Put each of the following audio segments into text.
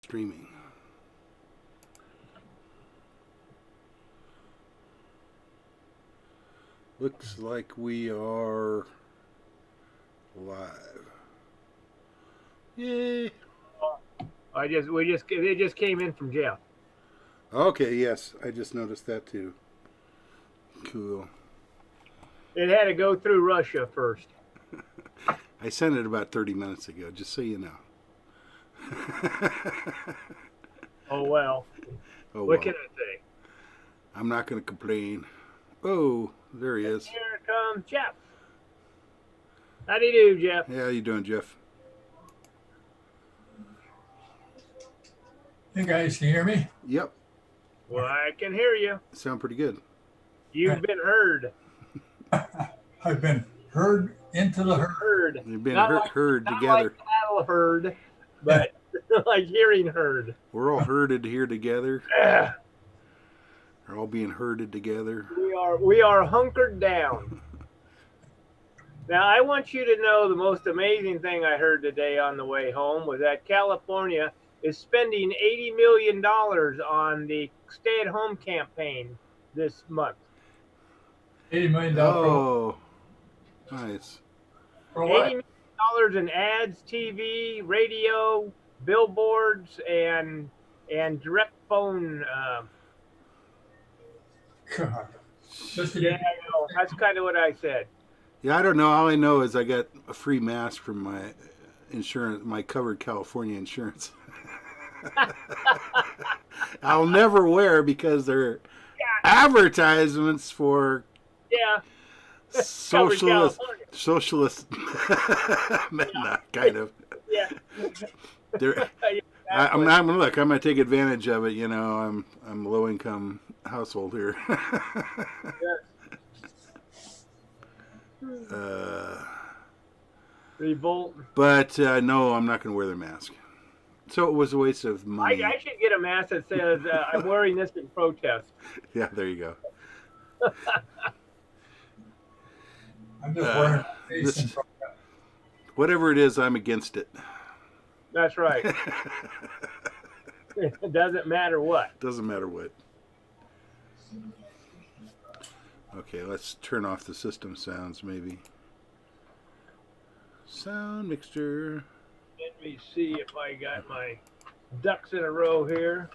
Streaming. Looks like we are live. Yay! It just came in from Jeff. Okay, yes, I just noticed that too. Cool. It had to go through Russia first. I sent it about 30 minutes ago, just so you know. Oh well. Oh, What well. can I say? I'm not going to complain. Oh, there he is. Here comes Jeff. How do you do, Jeff? Yeah, how you doing, Jeff? Hey guys, can you hear me? Yep, Well, I can hear you. sound pretty good. You've been heard. I've been heard into the herd. Heard. You've been Not like- herd Not together. like cattle heard, but like hearing heard. We're all herded here together. Ugh. We're all being herded together. We are hunkered down. Now, I want you to know the most amazing thing I heard today on the way home was that California is spending $80 million on the stay-at-home campaign this month. $80 million Oh, nice. for $80 what? million in ads, TV, radio, billboards, and direct phone. God. Just to Yeah, get, I know. That's kind of what I said. Yeah, I don't know. All I know is I got a free mask from my insurance, my covered California insurance. I'll never wear because they're advertisements for Yeah. socialist, California. socialist, no, kind of. Yeah. They're, Yeah, I'm not gonna look. I'm gonna take advantage of it. You know, I'm a low income household here. Revolt. But no, I'm not gonna wear the mask. So it was a waste of money. I should get a mask that says I'm wearing this in protest. Yeah, there you go. I'm just wearing a this- face in front of Whatever it is, I'm against it. That's right. It doesn't matter what. Doesn't matter what. Okay, let's turn off the system sounds maybe. Sound mixture. Let me see if I got my ducks in a row here.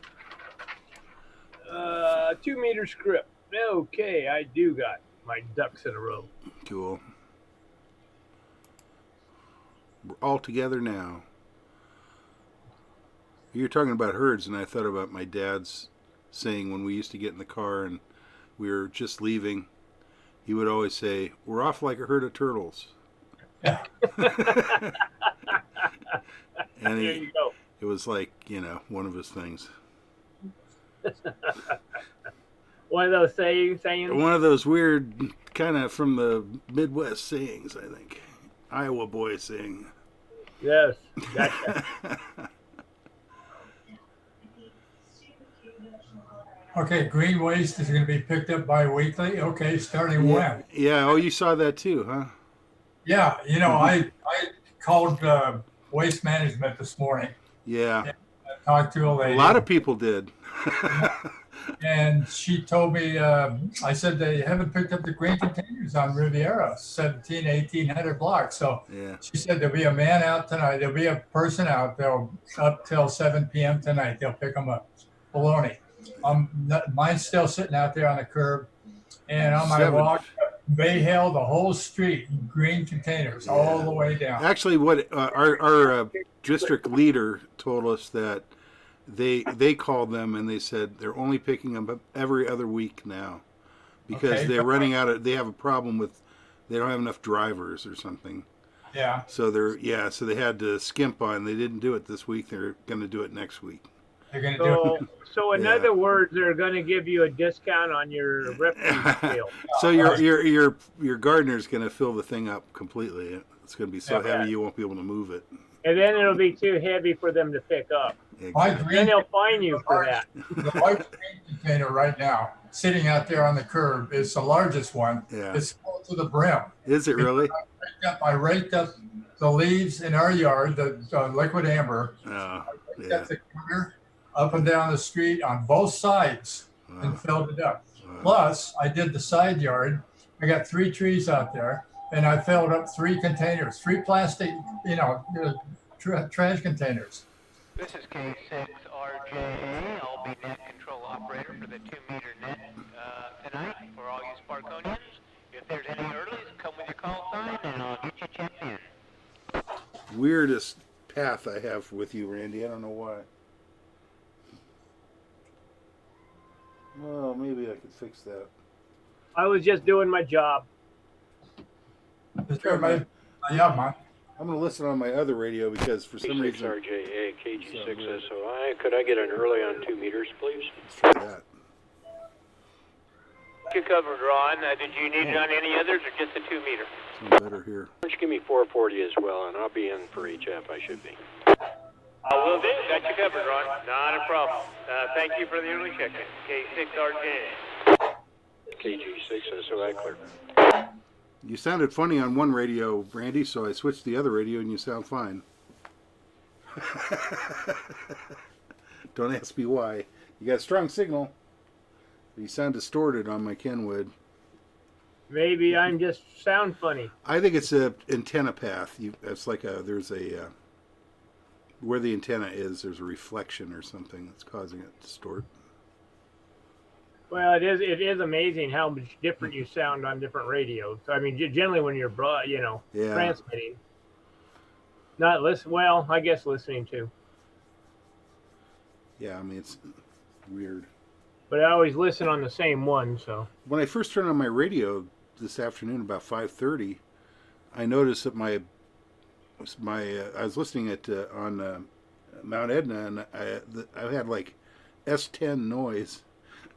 2 meter script. Okay, I do got my ducks in a row. Cool. We're all together now. You're talking about herds, and I thought about my dad's saying when we used to get in the car and we were just leaving, he would always say, "We're off like a herd of turtles." Yeah. And There you go. it was like, you know, one of his things. One of those sayings. One of those weird, kind of from the Midwest sayings, I think. Iowa boy saying. Yes. Gotcha. Okay, green waste is going to be picked up bi-weekly. Okay, starting when? Yeah, oh, you saw that too, huh? Yeah, you know, I called Waste Management this morning. Yeah. I talked to a A lady. lot of people did. And she told me, I said they haven't picked up the green containers on Riviera, 1800 blocks. So Yeah. she said there'll be a man out tonight. There'll be a person out there up till 7 p.m. tonight. They'll pick them up. Baloney. Mine's still sitting out there on the curb. And on my 7. walk, they held the whole street in green containers all the way down. Actually, what our district leader told us that they called them and they said they're only picking them up every other week now because Okay. they're running out of. They have a problem with they don't have enough drivers or something. Yeah. So so they had to skimp on. They didn't do it this week. They're going to do it next week. They're going to do it. So in Yeah. other words, they're going to give you a discount on your refuse bill. So your gardener's going to fill the thing up completely. It's going to be so Yeah. heavy you won't be able to move it. And then it'll be too heavy for them to pick up. My Exactly. Then green they'll fine you for that. The white green container right now, sitting out there on the curb, is the largest one. Yeah. It's full to the brim. Is it really? I raked up the leaves in our yard, the liquid amber. Oh, Yeah. At the corner, up and down the street on both sides, and Wow. filled it up. Wow. Plus, I did the side yard. I got 3 trees out there, and I filled up 3 containers, 3 plastic, trash containers. This is K6RJA. I'll be net control operator for the 2-meter net tonight for all you Sparkonians. If there's any earlies, come with your call sign and I'll get you checked in. Weirdest path I have with you, Randy. I don't know why. Well, maybe I could fix that. I was just doing my job. Yeah, man. I'm going to listen on my other radio because for some reason... K6RJA, KG6SOI. Could I get an early on 2 meters, please? Let's try that. You covered, Ron. Did you need it on any others or just the 2-meter? Sounds better here. Why don't you give me 440 as well, and I'll be in for each app. I should be. I will do. Got you covered, Ron. Not a problem. Thank you for the early check-in. K6RJA. KG6SOI, clear. You sounded funny on one radio, Randy, so I switched the other radio and you sound fine. Don't ask me why. You got a strong signal. You sound distorted on my Kenwood. Maybe I'm just sound funny. I think it's a antenna path. It's like there's a where the antenna is. There's a reflection or something that's causing it to distort. Well, it is amazing how much different you sound on different radios. I mean, generally when you're transmitting, not listen. Well, I guess listening too. Yeah, I mean it's weird. But I always listen on the same one. So when I first turned on my radio this afternoon about 5:30, I noticed that my I was listening at on Mount Edna, and I had like S10 noise.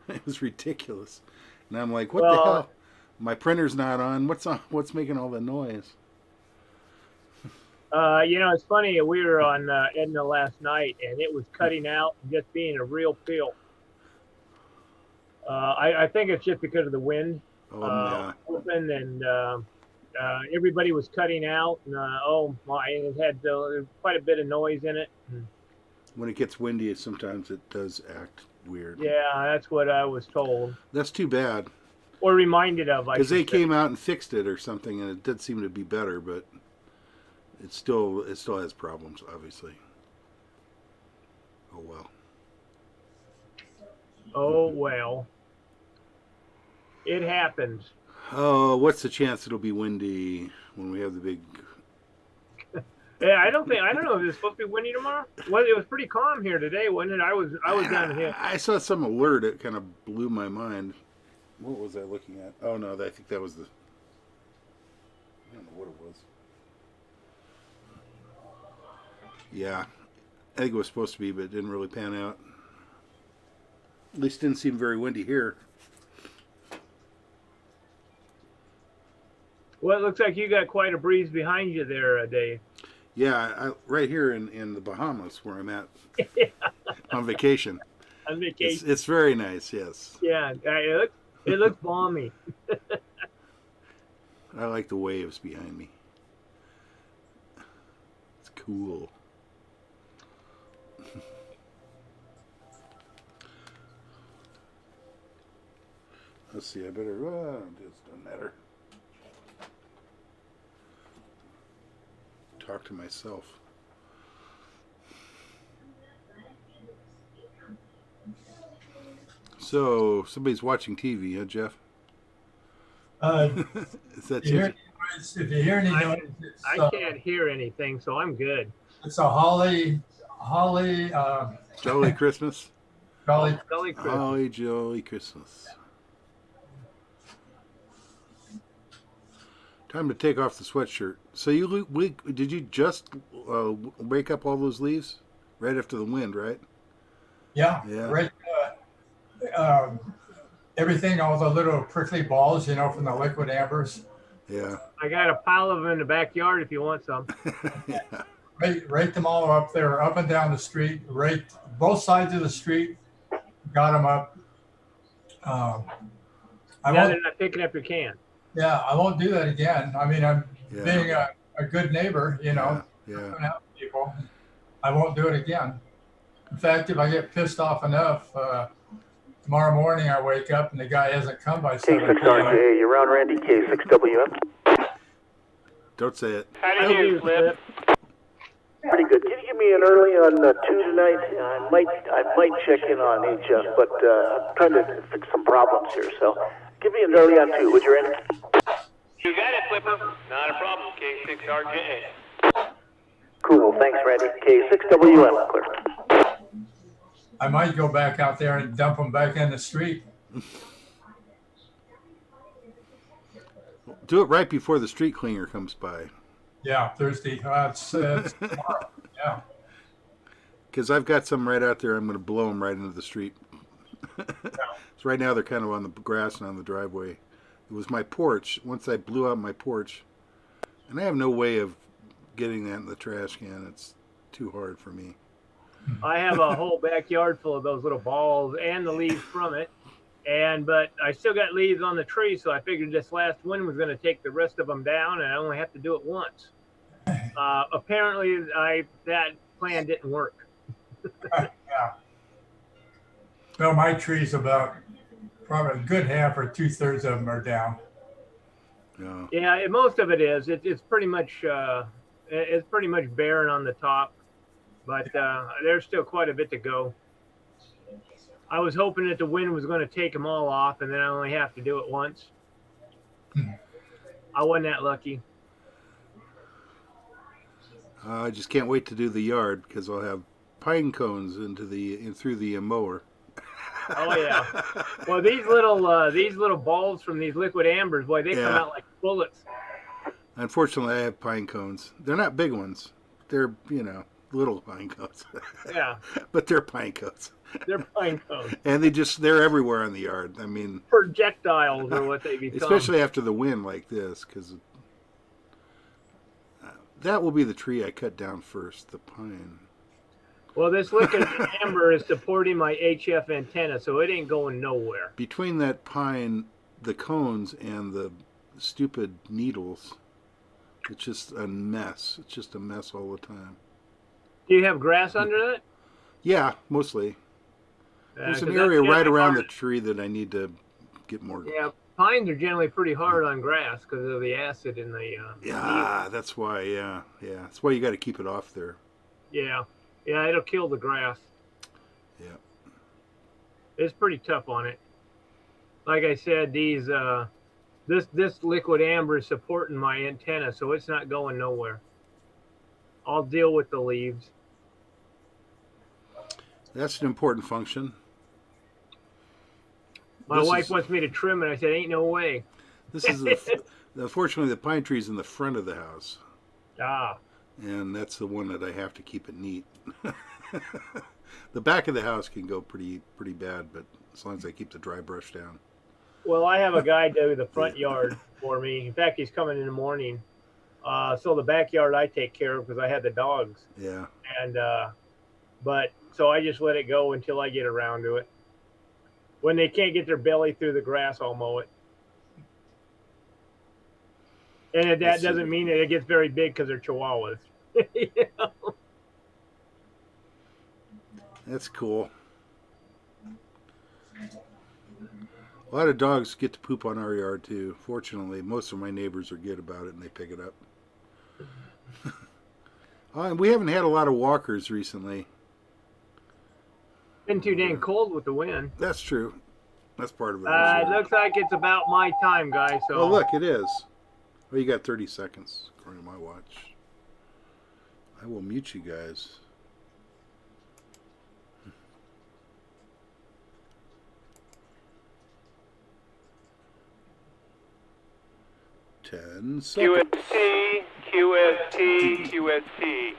It was ridiculous, and I'm like, "What the hell? My printer's not on. What's on? What's making all the noise?" It's funny. We were on Edna last night, and it was cutting out and just being a real pill. I think it's just because of the wind open, and everybody was cutting out. And it had quite a bit of noise in it. When it gets windy, sometimes it does act weird. Yeah, that's what I was told. That's too bad. Or reminded of. Because they came out and fixed it or something, and it did seem to be better, but it still has problems, obviously. Oh well. Oh well. It happens. Oh, what's the chance it'll be windy when we have the big? Yeah, I don't know if it's supposed to be windy tomorrow. Well, it was pretty calm here today, wasn't it? I was down here. I saw some alert. It kind of blew my mind. What was I looking at? Oh no, I think that was the. I don't know what it was. Yeah, I think it was supposed to be, but it didn't really pan out. At least it didn't seem very windy here. Well, it looks like you got quite a breeze behind you there, Dave. Yeah, right here in the Bahamas where I'm at on vacation. On vacation. It's very nice, yes. Yeah, it looks balmy. I like the waves behind me. It's cool. Let's see, I better, it doesn't matter. Talk to myself. So, somebody's watching TV, huh, Jeff? Is that you? If you hear any noise, I can't hear anything, so I'm good. It's a holly. Jolly Christmas. Jolly Christmas. Holly Jolly Christmas. Time to take off the sweatshirt. So did you just wake up all those leaves right after the wind, right? Yeah. Right. Everything, all the little prickly balls, from the liquid ambers. Yeah. I got a pile of them in the backyard if you want some. Yeah. Rake them all up there, up and down the street. Raked both sides of the street. Got them up. Now they're not picking up your can. Yeah, I won't do that again. I mean, I'm being a good neighbor, Yeah. helping out people. I won't do it again. In fact, if I get pissed off enough, tomorrow morning I wake up and the guy hasn't come by 7 p.m. K6RJ, you're on Randy, K6WM. Don't say it. How do you do, Flip? Pretty good. Can you give me an early on 2 tonight? I might check in on HS, but I'm trying to fix some problems here. So give me an early on 2, would you, Randy? You got it, Flipper. Not a problem. K6RJ. Cool. Thanks, Randy. K6WM, clear. I might go back out there and dump them back in the street. Do it right before the street cleaner comes by. Yeah, Thursday. It's tomorrow. Yeah. Because I've got some right out there. I'm going to blow them right into the street. So right now they're kind of on the grass and on the driveway. It was my porch. Once I blew out my porch, and I have no way of getting that in the trash can. It's too hard for me. I have a whole backyard full of those little balls and the leaves from it. But I still got leaves on the tree, so I figured this last wind was going to take the rest of them down, and I only have to do it once. Apparently, that plan didn't work. Yeah. Well, my tree's about probably a good half or 2/3 of them are down. Yeah. Yeah, most of it is. It's pretty much barren on the top, but there's still quite a bit to go. I was hoping that the wind was going to take them all off, and then I only have to do it once. I wasn't that lucky. I just can't wait to do the yard because I'll have pine cones through the mower. Oh yeah. Well, these little balls from these liquid ambers, boy, they come out like bullets. Unfortunately, I have pine cones. They're not big ones. They're little pine cones. Yeah. But they're pine cones. They're pine cones. And they're everywhere on the yard. I mean, projectiles are what they become. Especially after the wind like this, because that will be the tree I cut down first, the pine. Well, this liquid amber is supporting my HF antenna, so it ain't going nowhere. Between that pine, the cones, and the stupid needles, it's just a mess. It's just a mess all the time. Do you have grass under it? Yeah, mostly. There's an area right around the tree that I need to get more. Yeah, pines are generally pretty hard on grass because of the acid in the. Yeah, that's why. Yeah, that's why you got to keep it off there. Yeah, it'll kill the grass. Yeah. It's pretty tough on it. Like I said, this liquid amber is supporting my antenna, so it's not going nowhere. I'll deal with the leaves. That's an important function. My wife wants me to trim it. I said, ain't no way. This is unfortunately the pine tree's in the front of the house. Ah. And that's the one that I have to keep it neat. The back of the house can go pretty bad, but as long as I keep the dry brush down. Well, I have a guy do the front yard for me. In fact, he's coming in the morning. So the backyard I take care of because I had the dogs. Yeah. And so I just let it go until I get around to it. When they can't get their belly through the grass, I'll mow it. And that doesn't mean that it gets very big because they're chihuahuas. You know? That's cool. A lot of dogs get to poop on our yard too. Fortunately, most of my neighbors are good about it and they pick it up. And we haven't had a lot of walkers recently. Been too dang cold with the wind. That's true. That's part of it. It looks like it's about my time, guys. So. Oh, look, it is. Well, you got 30 seconds, according to my watch. I will mute you guys. Ten seconds. QST.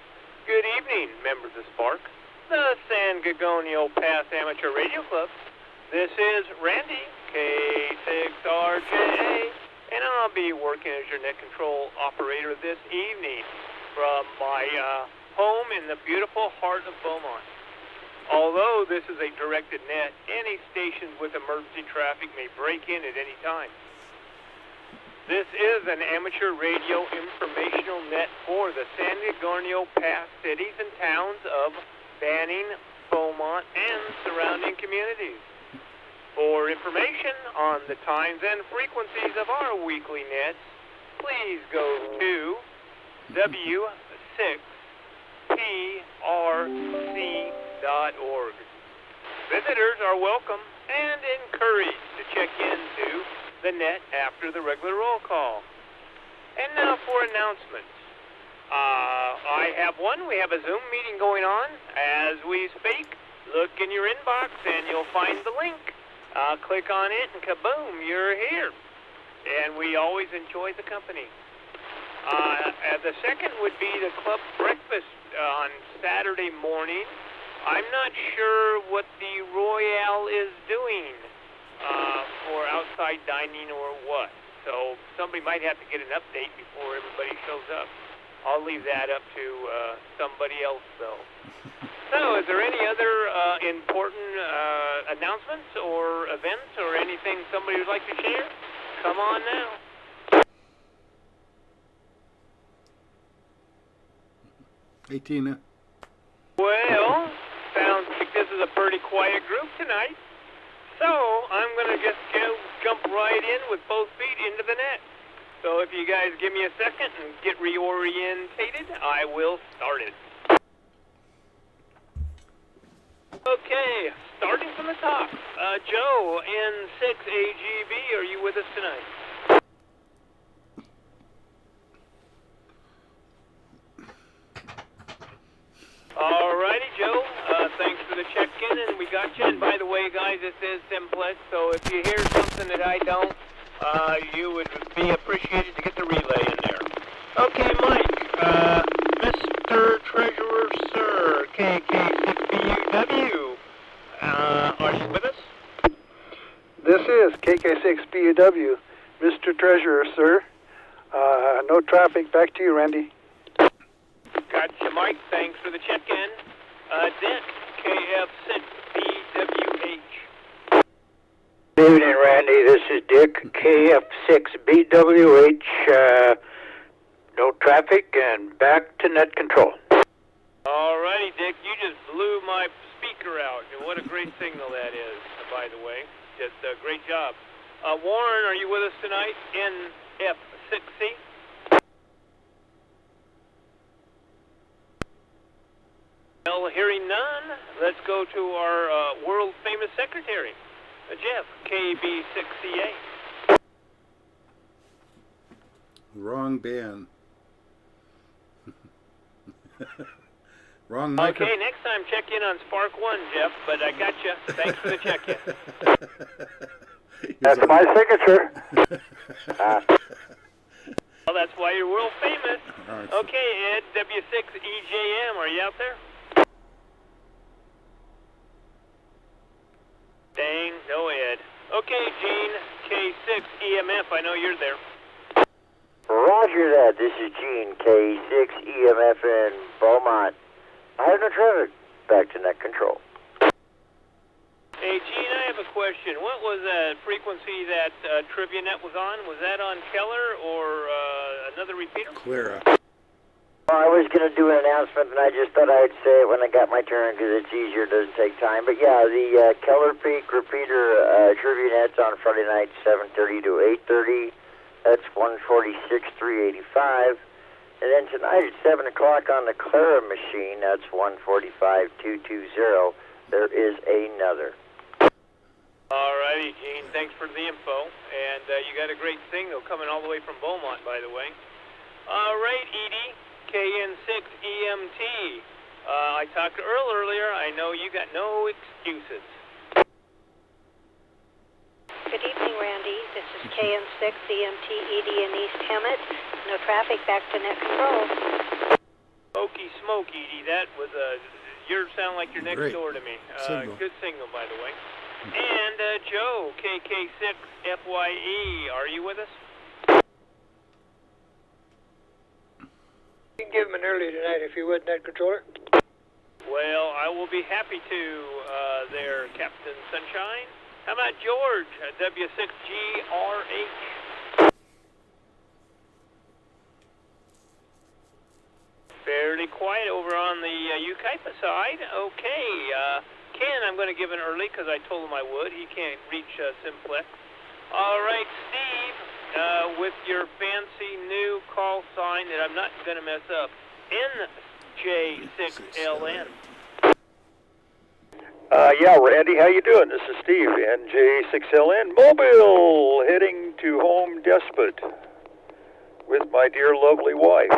Good evening, members of SPARC, the San Gorgonio Pass Amateur Radio Club. This is Randy, K6RJ, and I'll be working as your net control operator this evening from my home in the beautiful heart of Beaumont. Although this is a directed net, any stations with emergency traffic may break in at any time. This is an amateur radio informational net for the San Gorgonio Pass cities and towns of Banning, Beaumont, and surrounding communities. For information on the times and frequencies of our weekly nets, please go to w6prc.org. Visitors are welcome and encouraged to check into the net after the regular roll call. And now for announcements. I have one. We have a Zoom meeting going on as we speak. Look in your inbox and you'll find the link. Click on it and kaboom, you're here. And we always enjoy the company. The second would be the club breakfast on Saturday morning. I'm not sure what the Royale is doing for outside dining or what. So somebody might have to get an update before everybody shows up. I'll leave that up to somebody else, though. So, is there any other important announcements or events or anything somebody would like to share? Come on now. Hey, Tina. Well, sounds like this is a pretty quiet group tonight. So, I'm going to just jump right in with both feet into the net. So if you guys give me a second and get reorientated, I will start it. Okay, starting from the top. Joe, N6AGB, are you with us tonight? Alrighty, Joe. Thanks for the check-in, and we got you. And by the way, guys, this is Simplex, so if you hear something that I don't, you would be appreciated to get the relay in there. Okay, Mike, Mr. Treasurer, Sir, KK6BUW, are you with us? This is KK6BUW, Mr. Treasurer, sir. No traffic. Back to you, Randy. Gotcha, Mike. Thanks for the check-in. Dick, KF6BWH. Good evening, Randy. This is Dick, KF6BWH. No traffic and back to net control. Alrighty, Dick. You just blew my speaker out. And what a great signal that is, by the way. Just a great job. Warren, are you with us tonight? NF6C? Well, hearing none, let's go to our world-famous secretary, Jeff, KB6CA. Wrong band. Wrong microphone. Okay, next time check in on SPARC 1, Jeff, but I got you. Thanks for the check-in. That's my signature. Well, that's why you're world famous. Right. Okay, Ed, W6EJM, are you out there? Dang, no Ed. Okay, Gene, K6EMF, I know you're there. Roger that. This is Gene, K6EMF in Beaumont. I have no traffic. Back to net control. Hey, Gene, I have a question. What was that frequency that Trivia Net was on? Was that on Keller or another repeater? Clara. Well, I was going to do an announcement, and I just thought I'd say it when I got my turn because it's easier, doesn't take time. But yeah, the Keller Peak repeater Trivia Net's on Friday night, 7:30 to 8:30. That's 146,385. And then tonight at 7 o'clock on the Clara machine, that's 145,220. There is another. Alrighty, Gene. Thanks for the info. And you got a great signal coming all the way from Beaumont, by the way. Alright, Edie, KN6EMT. I talked to Earl earlier. I know you got no excuses. Good evening, Randy. This is KN6EMT Edie in East Hemet. No traffic, back to net control. Smoky smoke, Edie. That was you sound like you're next Great door to me. signal. Good signal, by the way. And Joe, KK6FYE, are you with us? You can give him an early tonight if you would, net controller. Well, I will be happy to, there, Captain Sunshine. How about George, W6GRH? Fairly quiet over on the Ukaipa side. Okay, Ken, I'm going to give an early because I told him I would. He can't reach Simplex. All right, Steve, with your fancy new call sign that I'm not going to mess up, NJ6LN. Yeah, Randy, how you doing? This is Steve, NJ6LN Mobile, heading to Home Despot with my dear lovely wife.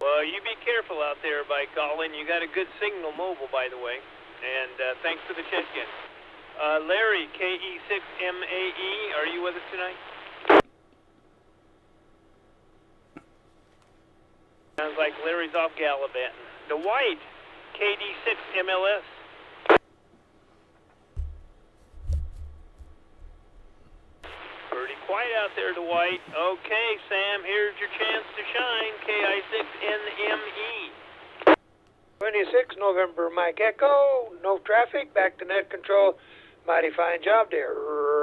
Well, you be careful out there by calling. You got a good signal mobile, by the way. And thanks for the check-in. Larry, KE6MAE, are you with us tonight? Sounds like Larry's off gallivanting. Dwight, KD6MLS. Pretty quiet out there, Dwight. Okay, Sam, here's your chance to shine. KI6NME. 26 November, Mike Echo. No traffic. Back to net control. Mighty fine job there,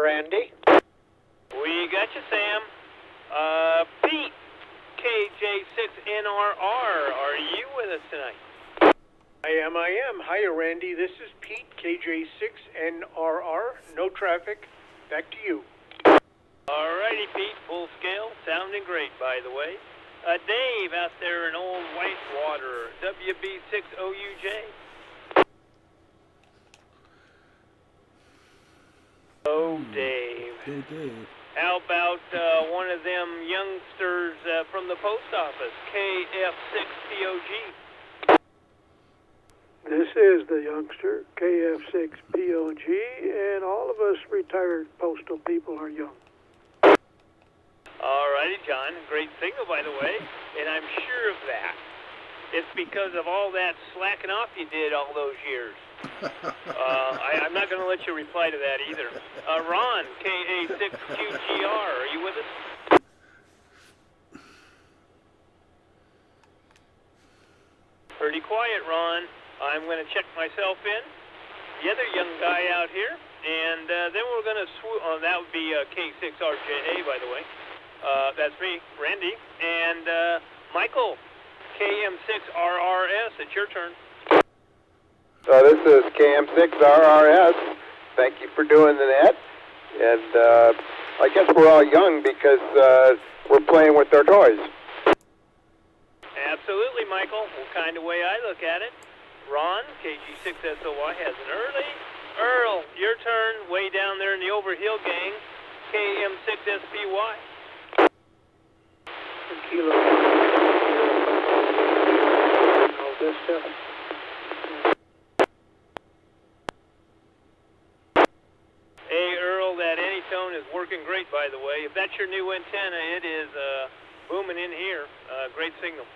Randy. We got you, Sam. Pete, KJ6NRR. Are you with us tonight? I am. Hiya, Randy. This is Pete, KJ6NRR. No traffic. Back to you. Alrighty, Pete. Full scale. Sounding great, by the way. Dave out there in Old Whitewater. WB6OUJ. Oh, Dave. Hey, Dave. How about one of them youngsters from the post office, KF6POG? This is the youngster, KF6POG, and all of us retired postal people are young. Alrighty, John. Great signal, by the way, and I'm sure of that. It's because of all that slacking off you did all those years. I'm not going to let you reply to that either. Ron, KA6QGR, are you with us? Pretty quiet, Ron. I'm going to check myself in. The other young guy out here, and then we're going to that would be K6RJA, by the way. That's me, Randy, and Michael, KM6RRS. It's your turn. This is KM6RRS. Thank you for doing the net. And I guess we're all young because we're playing with our toys. Absolutely, Michael. Well, kind of way I look at it. Ron, KG6SOY, has an early. Earl, your turn, way down there in the Overhill gang, KM6SPY. Kilo. All this stuff. Hey, Earl, that Anytone is working great, by the way. If that's your new antenna, it is booming in here. Great signal.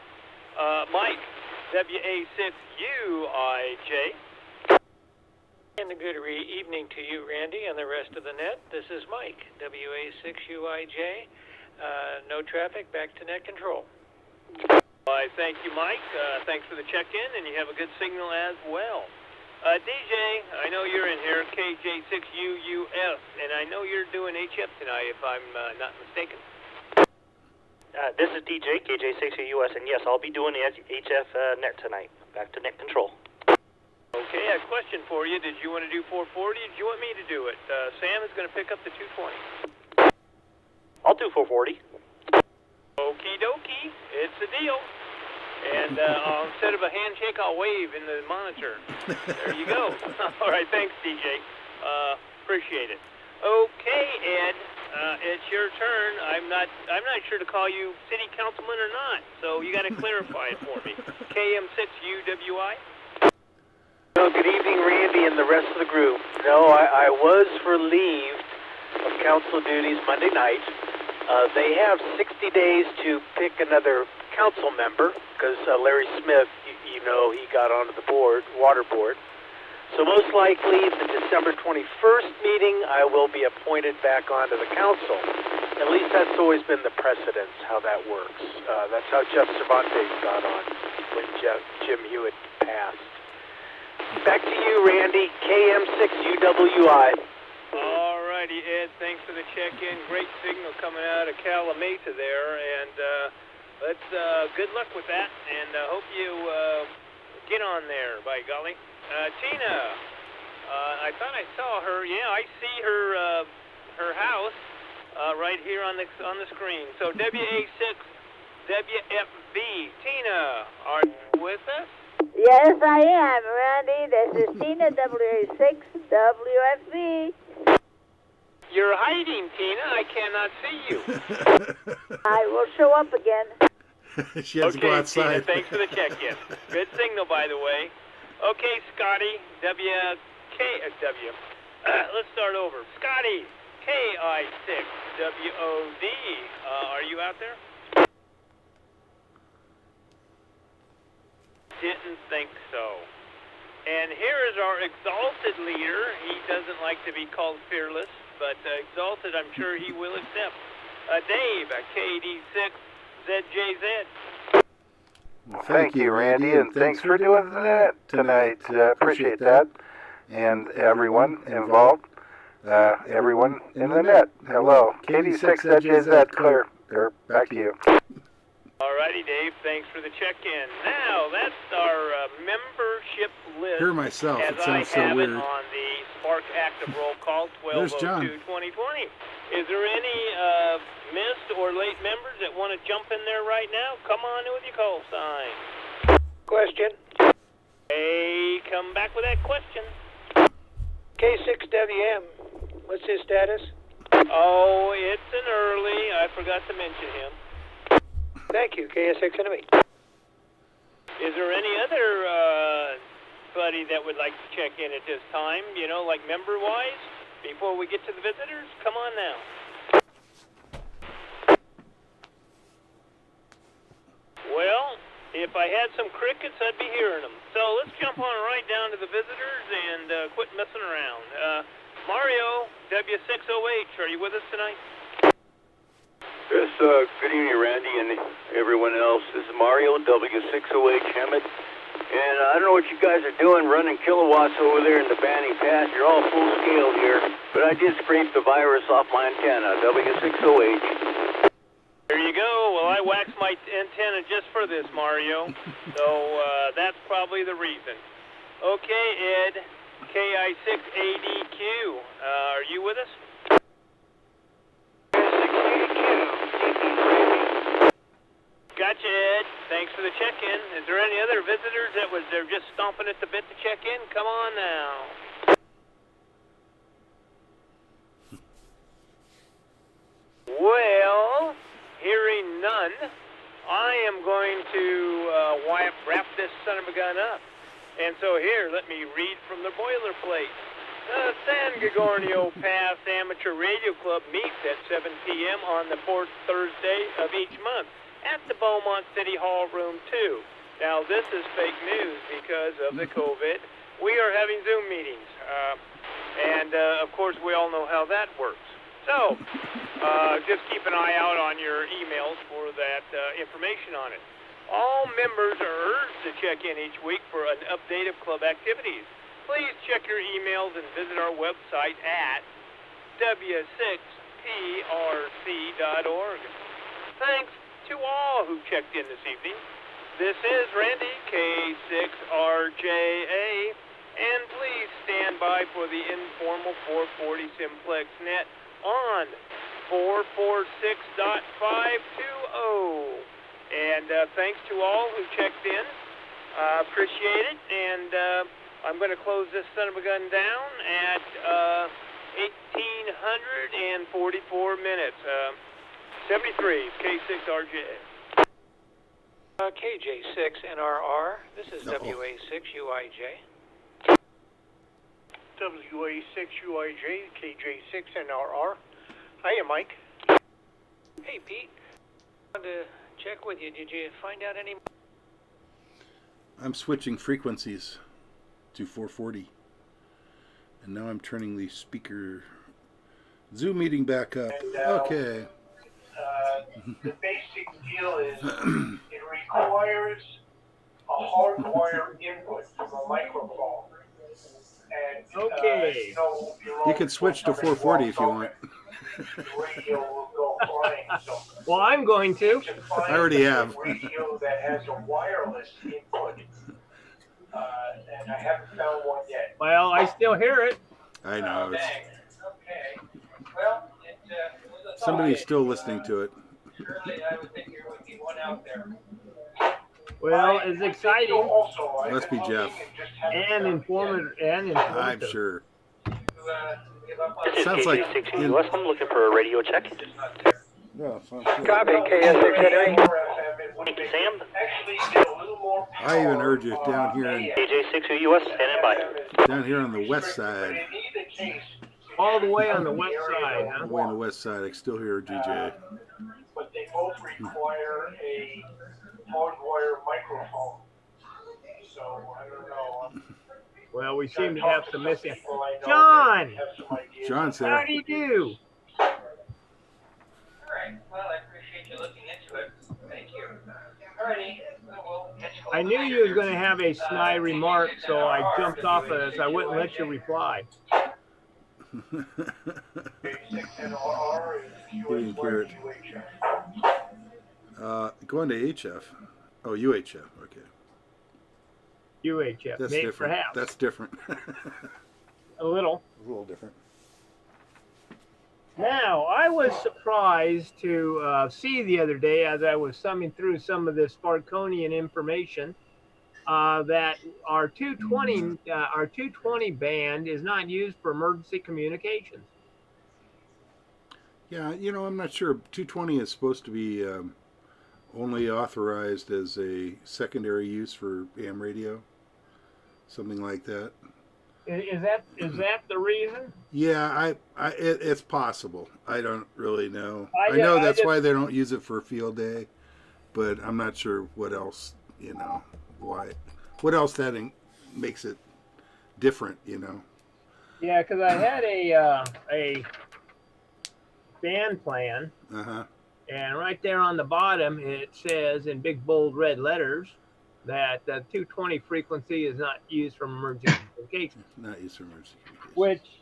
Mike, WA6UIJ. And a good evening to you, Randy, and the rest of the net. This is Mike, WA6UIJ. No traffic, back to net control. I thank you, Mike. Thanks for the check-in, and you have a good signal as well. DJ, I know you're in here, KJ6UUF, and I know you're doing HF tonight, if I'm not mistaken. This is DJ, KJ6US, and yes, I'll be doing the HF net tonight. Back to net control. Okay, a question for you. Did you want to do 440, or did you want me to do it? Sam is going to pick up the 220. I'll do 440. Okie dokie, it's a deal. And instead of a handshake, I'll wave in the monitor. There you go. All right, thanks, DJ. Appreciate it. Okay, Ed, it's your turn. I'm not sure to call you city councilman or not, so you got to clarify it for me. KM6UWI. Well, good evening, Randy, and the rest of the group. No, I was relieved of council duties Monday night. They have 60 days to pick another council member because Larry Smith, you know, he got onto the water board. So most likely, the December 21st meeting, I will be appointed back onto the council. At least that's always been the precedence, how that works. That's how Jeff Cervantes got on when Jim Hewitt passed. Back to you, Randy, KM6UWI. All righty, Ed, thanks for the check-in. Great signal coming out of Calamasa there. And let's good luck with that, and hope you get on there. By golly, Tina, I thought I saw her. Yeah, I see her house right here on the screen. So WA6 WFB, Tina, are you with us? Yes, I am, Randy. This is Tina, WA6 WFB. You're hiding, Tina. I cannot see you. I will show up again. She has to go outside. Tina, thanks for the check-in. Good signal, by the way. Okay, Scotty, let's start over. Scotty, KI6WOD, are you out there? Didn't think so. And here is our exalted leader. He doesn't like to be called fearless, but exalted, I'm sure he will accept. Dave, KD6ZJZ. Well, thank you, Randy, and thanks for doing that tonight. Appreciate that. And everyone involved, everyone in the net. Hello. KD6ZJZ, clear. Back to you. Alrighty, Dave. Thanks for the check-in. Now, that's our membership list. Hear myself. As It sounds I so have weird. it on the SPARC Active Roll Call There's John. 12/02/2020. Is there any missed or late members that want to jump in there right now? Come on in with your call sign. Question. Hey, come back with that question. K6WM, what's his status? Oh, it's an early. I forgot to mention him. Thank you, KS6 Enemy. Is there any other buddy that would like to check in at this time, like member-wise, before we get to the visitors? Come on now. Well, if I had some crickets, I'd be hearing them. So let's jump on right down to the visitors and quit messing around. Mario, W6OH, are you with us tonight? Yes, good evening, Randy, and everyone else. This is Mario, W6OH Hammett. And I don't know what you guys are doing running kilowatts over there in the Banning Pass. You're all full scale here. But I did scrape the virus off my antenna, W6OH. There you go. Well, I waxed my antenna just for this, Mario. So that's probably the reason. Okay, Ed, KI6ADQ, are you with us? Gotcha, Ed. Thanks for the check-in. Is there any other visitors they're just stomping at the bit to check in? Come on now. Well, hearing none, I am going to wrap this son of a gun up. And so here, let me read from the boilerplate. The San Gorgonio Pass Amateur Radio Club meets at 7 p.m. on the fourth Thursday of each month at the Beaumont City Hall, Room 2. Now, this is fake news because of the COVID. We are having Zoom meetings. Of course, we all know how that works. So, just keep an eye out on your emails for that information on it. All members are urged to check in each week for an update of club activities. Please check your emails and visit our website at w6prc.org. Thanks to all who checked in this evening. This is Randy, K6RJA, and please stand by for the informal 440 Simplex Net on 446.520. And thanks to all who checked in. Appreciate it. And I'm going to close this son of a gun down at 1844 minutes. 73, K6RJ. KJ6NRR, this is WA6UIJ. WA6UIJ, KJ6NRR. Hiya, Mike. Hey, Pete. I wanted to check with you. Did you find out any... I'm switching frequencies to 440. And now I'm turning the speaker Zoom meeting back up. Okay. The basic deal is it requires a hardwire input from a microphone. And, you can switch to 440 if you want. The radio will go Well, I'm going to. I already have. Radio that has a wireless input, and I haven't found one yet. Well, I still hear it. I know. It's, Okay. Well, somebody's still listening to it. surely I would think there would be one out there. Well, it's exciting. Must be Jeff. And informative. I'm sure. This is Sounds like KJ6 US. I'm looking for a radio check. Yeah, sounds good. Copy, KS6 Henry. Thank you, Sam. I even heard you down here KJ6 US, standing by. down here on the west side. All the way on the west side, All huh? the way on the west side, I can still hear DJ. But they both require a hardwire microphone. So I don't know. Well, we seem to have some missing. John! John's How there. do you do? All right. Well, I appreciate you looking into it. Thank you. All righty. I knew you was going to have a snide remark, so I jumped off of this. I wouldn't let you reply. Didn't hear it. Going to HF. Oh, UHF. Okay. UHF. That's Maybe, different. perhaps. That's different. A little. A little different. Now, I was surprised to see the other day as I was thumbing through some of this Sparconian information that our 220 band is not used for emergency communications. Yeah, you know, I'm not sure. 220 is supposed to be only authorized as a secondary use for AM radio, something like that. Is that the reason? Yeah, it's possible. I don't really know. I I know just- that's why they don't use it for field day, but I'm not sure what else. You know, why? What else that makes it different? You know. Yeah, because I had a band plan, and right there on the bottom it says in big bold red letters that the 220 frequency is not used for emergency communications. Not used for emergency communications.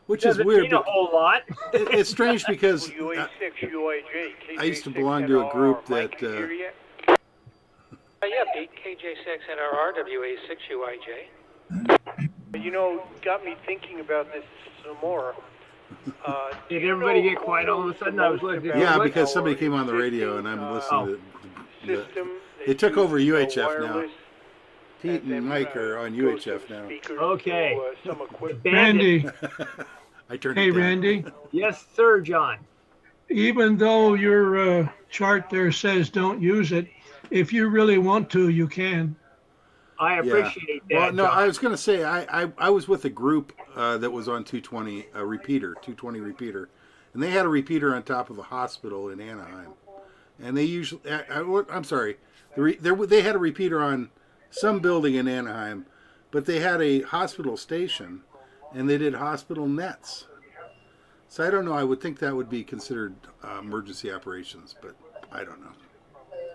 Which is doesn't weird. mean a whole lot. It's strange because UA6, UIJ, I used to belong to a group that. Yeah, Pete, KJ6 NRR, WA6 UIJ. You know, got me thinking about this some more. Did everybody get quiet all of a sudden? I was looking. Yeah, because somebody came on the radio and I'm listening to they took over UHF now. Pete and Mike are on UHF now. Okay. Randy. I turned Hey, it down. Randy. Yes, sir, John. Even though your chart there says don't use it, if you really want to, you can. I appreciate that. Well, no, John. I was going to say I was with a group that was on 220 a repeater, 220 repeater, and they had a repeater on top of a hospital in Anaheim, and they usually I'm sorry, they had a repeater on some building in Anaheim, but they had a hospital station, and they did hospital nets. So I don't know. I would think that would be considered emergency operations, but I don't know.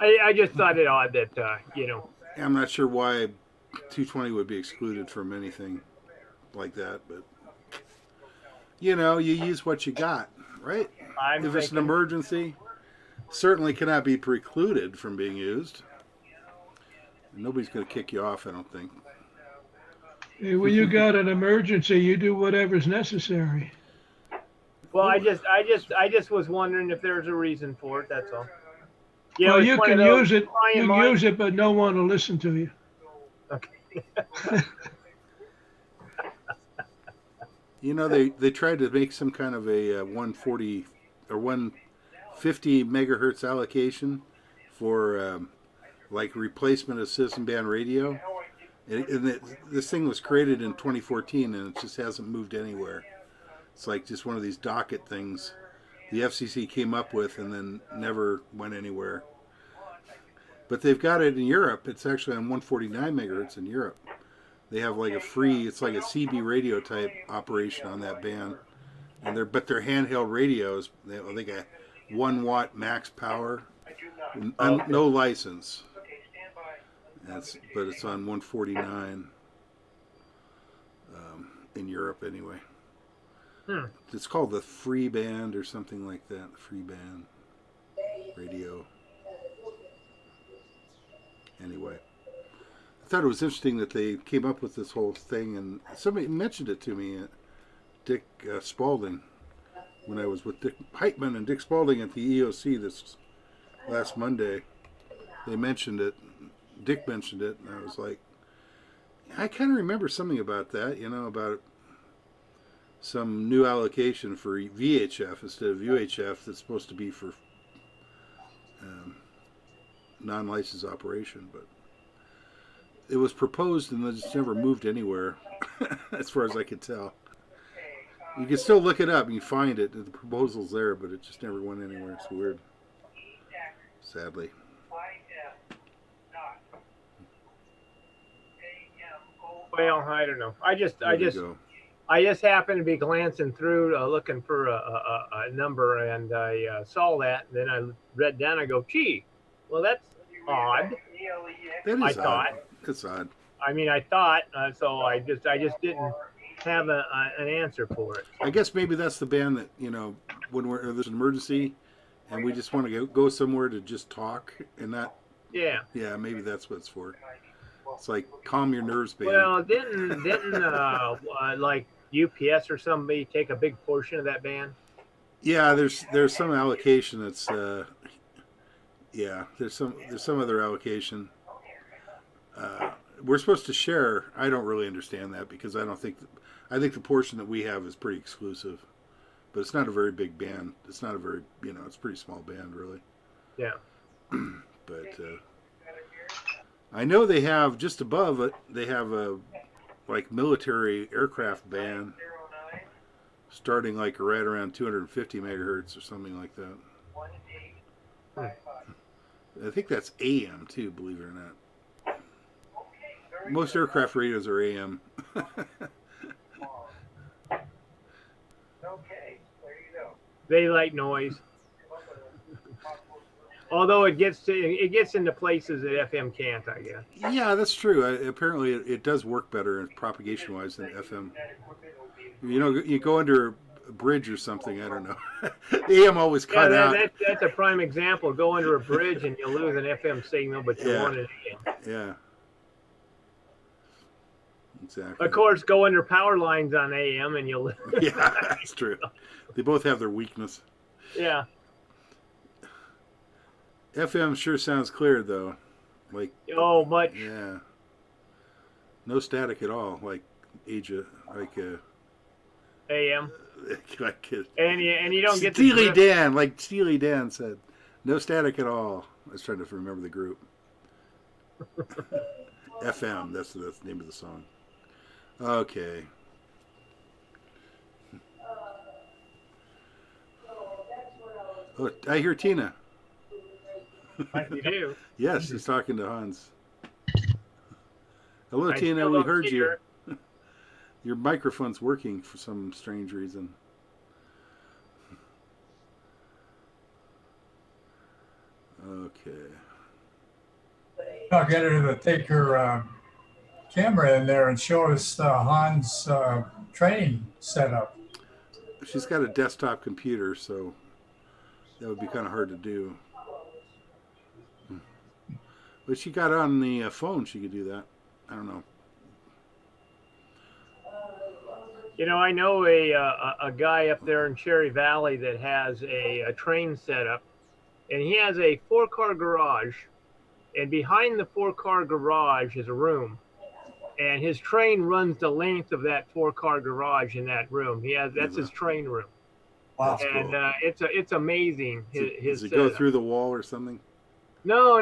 I just thought it odd that you know. I'm not sure why 220 would be excluded from anything like that, but you know, you use what you got, right? If it's an emergency, certainly cannot be precluded from being used. Nobody's going to kick you off, I don't think. Hey, when you got an emergency, you do whatever's necessary. Well, I just was wondering if there's a reason for it. That's all. You know, Well, it's you one can of those use it. try You and can mind- use it, but no one will listen to you. You know, they tried to make some kind of a 140 or 150 megahertz allocation for like replacement of citizen band radio. This thing was created in 2014 and it just hasn't moved anywhere. It's like just one of these docket things the FCC came up with and then never went anywhere. But they've got it in Europe. It's actually on 149 megahertz in Europe. They have like a free, it's like a CB radio type operation on that band. And they're handheld radios. They got 1 watt max power, no license. But it's on 149 in Europe anyway. It's called the Free Band or something like that. The Free Band radio. Anyway, I thought it was interesting that they came up with this whole thing, and somebody mentioned it to me, Dick Spalding, when I was with Dick Heitman and Dick Spalding at the EOC this last Monday. They mentioned it. Dick mentioned it, and I was like, I kind of remember something about that, about some new allocation for VHF instead of UHF that's supposed to be for non-licensed operation, but it was proposed and it's never moved anywhere, as far as I could tell. You can still look it up and you find it. The proposal's there, but it just never went anywhere. It's weird, sadly. Well, I don't know. I just happened to be glancing through, looking for a number, and I saw that. And then I read down. I go, gee, well, that's odd. That is I odd. thought. It's odd. I mean, I thought. So I just didn't have an answer for it. I guess maybe that's the band that when there's an emergency, and we just want to go somewhere to just talk and not. Yeah. Yeah, maybe that's what it's for. It's like calm your nerves, band. Well, didn't like UPS or somebody take a big portion of that band? Yeah, there's some allocation that's there's some other allocation. We're supposed to share. I don't really understand that because I think the portion that we have is pretty exclusive, but it's not a very big band. It's not a very it's a pretty small band really. Yeah. But I know they have just above it. They have a military aircraft band starting right around 250 megahertz or something like that. I think that's AM too, believe it or not. Most aircraft radios are AM. They like noise. Although it gets into places that FM can't, I guess. Yeah, that's true. Apparently, it does work better propagation-wise than FM. You go under a bridge or something. I don't know. The AM always cut out. That's a prime example. Go under a bridge and you lose an FM signal, but you want an AM. Yeah. Exactly. Of course, go under power lines on AM and you'll lose. Yeah, that's true. They both have their weakness. Yeah. FM sure sounds clear though, much. Yeah. No static at all, AM. And you don't get Steely Dan, like Steely Dan said, no static at all. I was trying to remember the group. FM, that's the name of the song. Okay. Oh, I hear Tina. You do? Yes, she's talking to Hans. Hello, Tina. We heard you. Your microphone's working for some strange reason. Okay. I'll get her to take her camera in there and show us Hans' training setup. She's got a desktop computer, so that would be kind of hard to do. But she got on the phone. She could do that. I don't know. I know a guy up there in Cherry Valley that has a train setup, and he has a 4-car garage, and behind the 4-car garage is a room, and his train runs the length of that 4-car garage in that room. That's his train room. Wow, and cool. It's amazing. Does it go through the wall or something? No.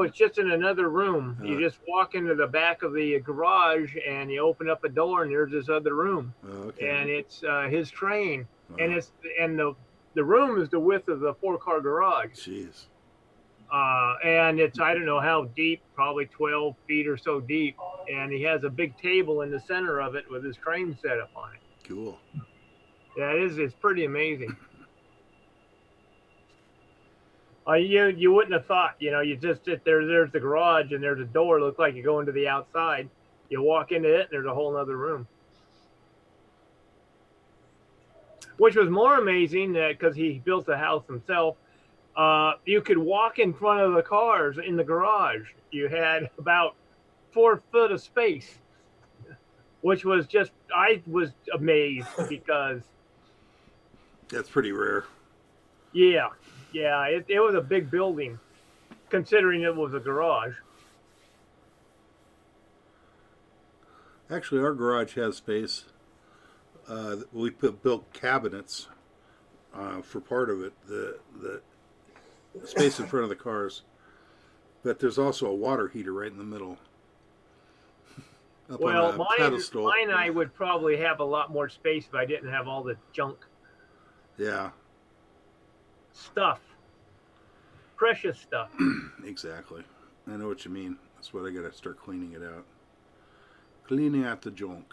It's just in another room. You just walk into the back of the garage and you open up a door and there's this other room. Okay. And it's his train, and the room is the width of the 4-car garage. Jeez. And it's I don't know how deep, probably 12 feet or so deep. And he has a big table in the center of it with his train set up on it. Cool. Yeah, it's pretty amazing. You wouldn't have thought, you just sit there, there's the garage and there's a door, looks like you go into the outside. You walk into it and there's a whole other room. which was more amazing that because he built the house himself, you could walk in front of the cars in the garage. You had about 4 foot of space, which was just, I was amazed because. That's pretty rare. Yeah, it was a big building, considering it was a garage. Actually, our garage has space. We built cabinets for part of it, the space in front of the cars. But there's also a water heater right in the middle. Well, mine I would probably have a lot more space if I didn't have all the junk. Yeah. Stuff. Precious stuff. Exactly. I know what you mean. That's what I got to start cleaning it out. Cleaning out the junk.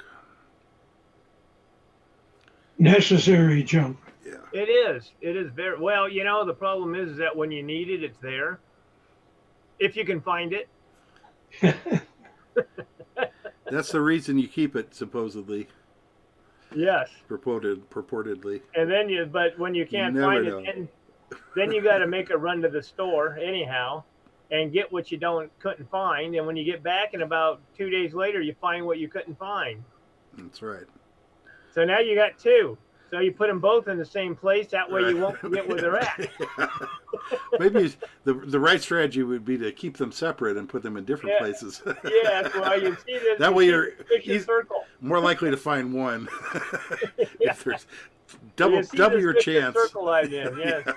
Necessary junk. Yeah. It is. It is very well. You know, the problem is that when you need it, it's there. If you can find it. That's the reason you keep it, supposedly. Yes. Purportedly. And then but when you can't find it, then you got to make a run to the store anyhow, and get what you couldn't find. And when you get back, and about 2 days later, you find what you couldn't find. That's right. So now you got two. So you put them both in the same place. That way you won't forget where they're at. Maybe the right strategy would be to keep them separate and put them in different places. Yes, well, you see this. That way you're circle. more likely to find one. Yeah. If there's double your chance. Circle I'm in. Yes.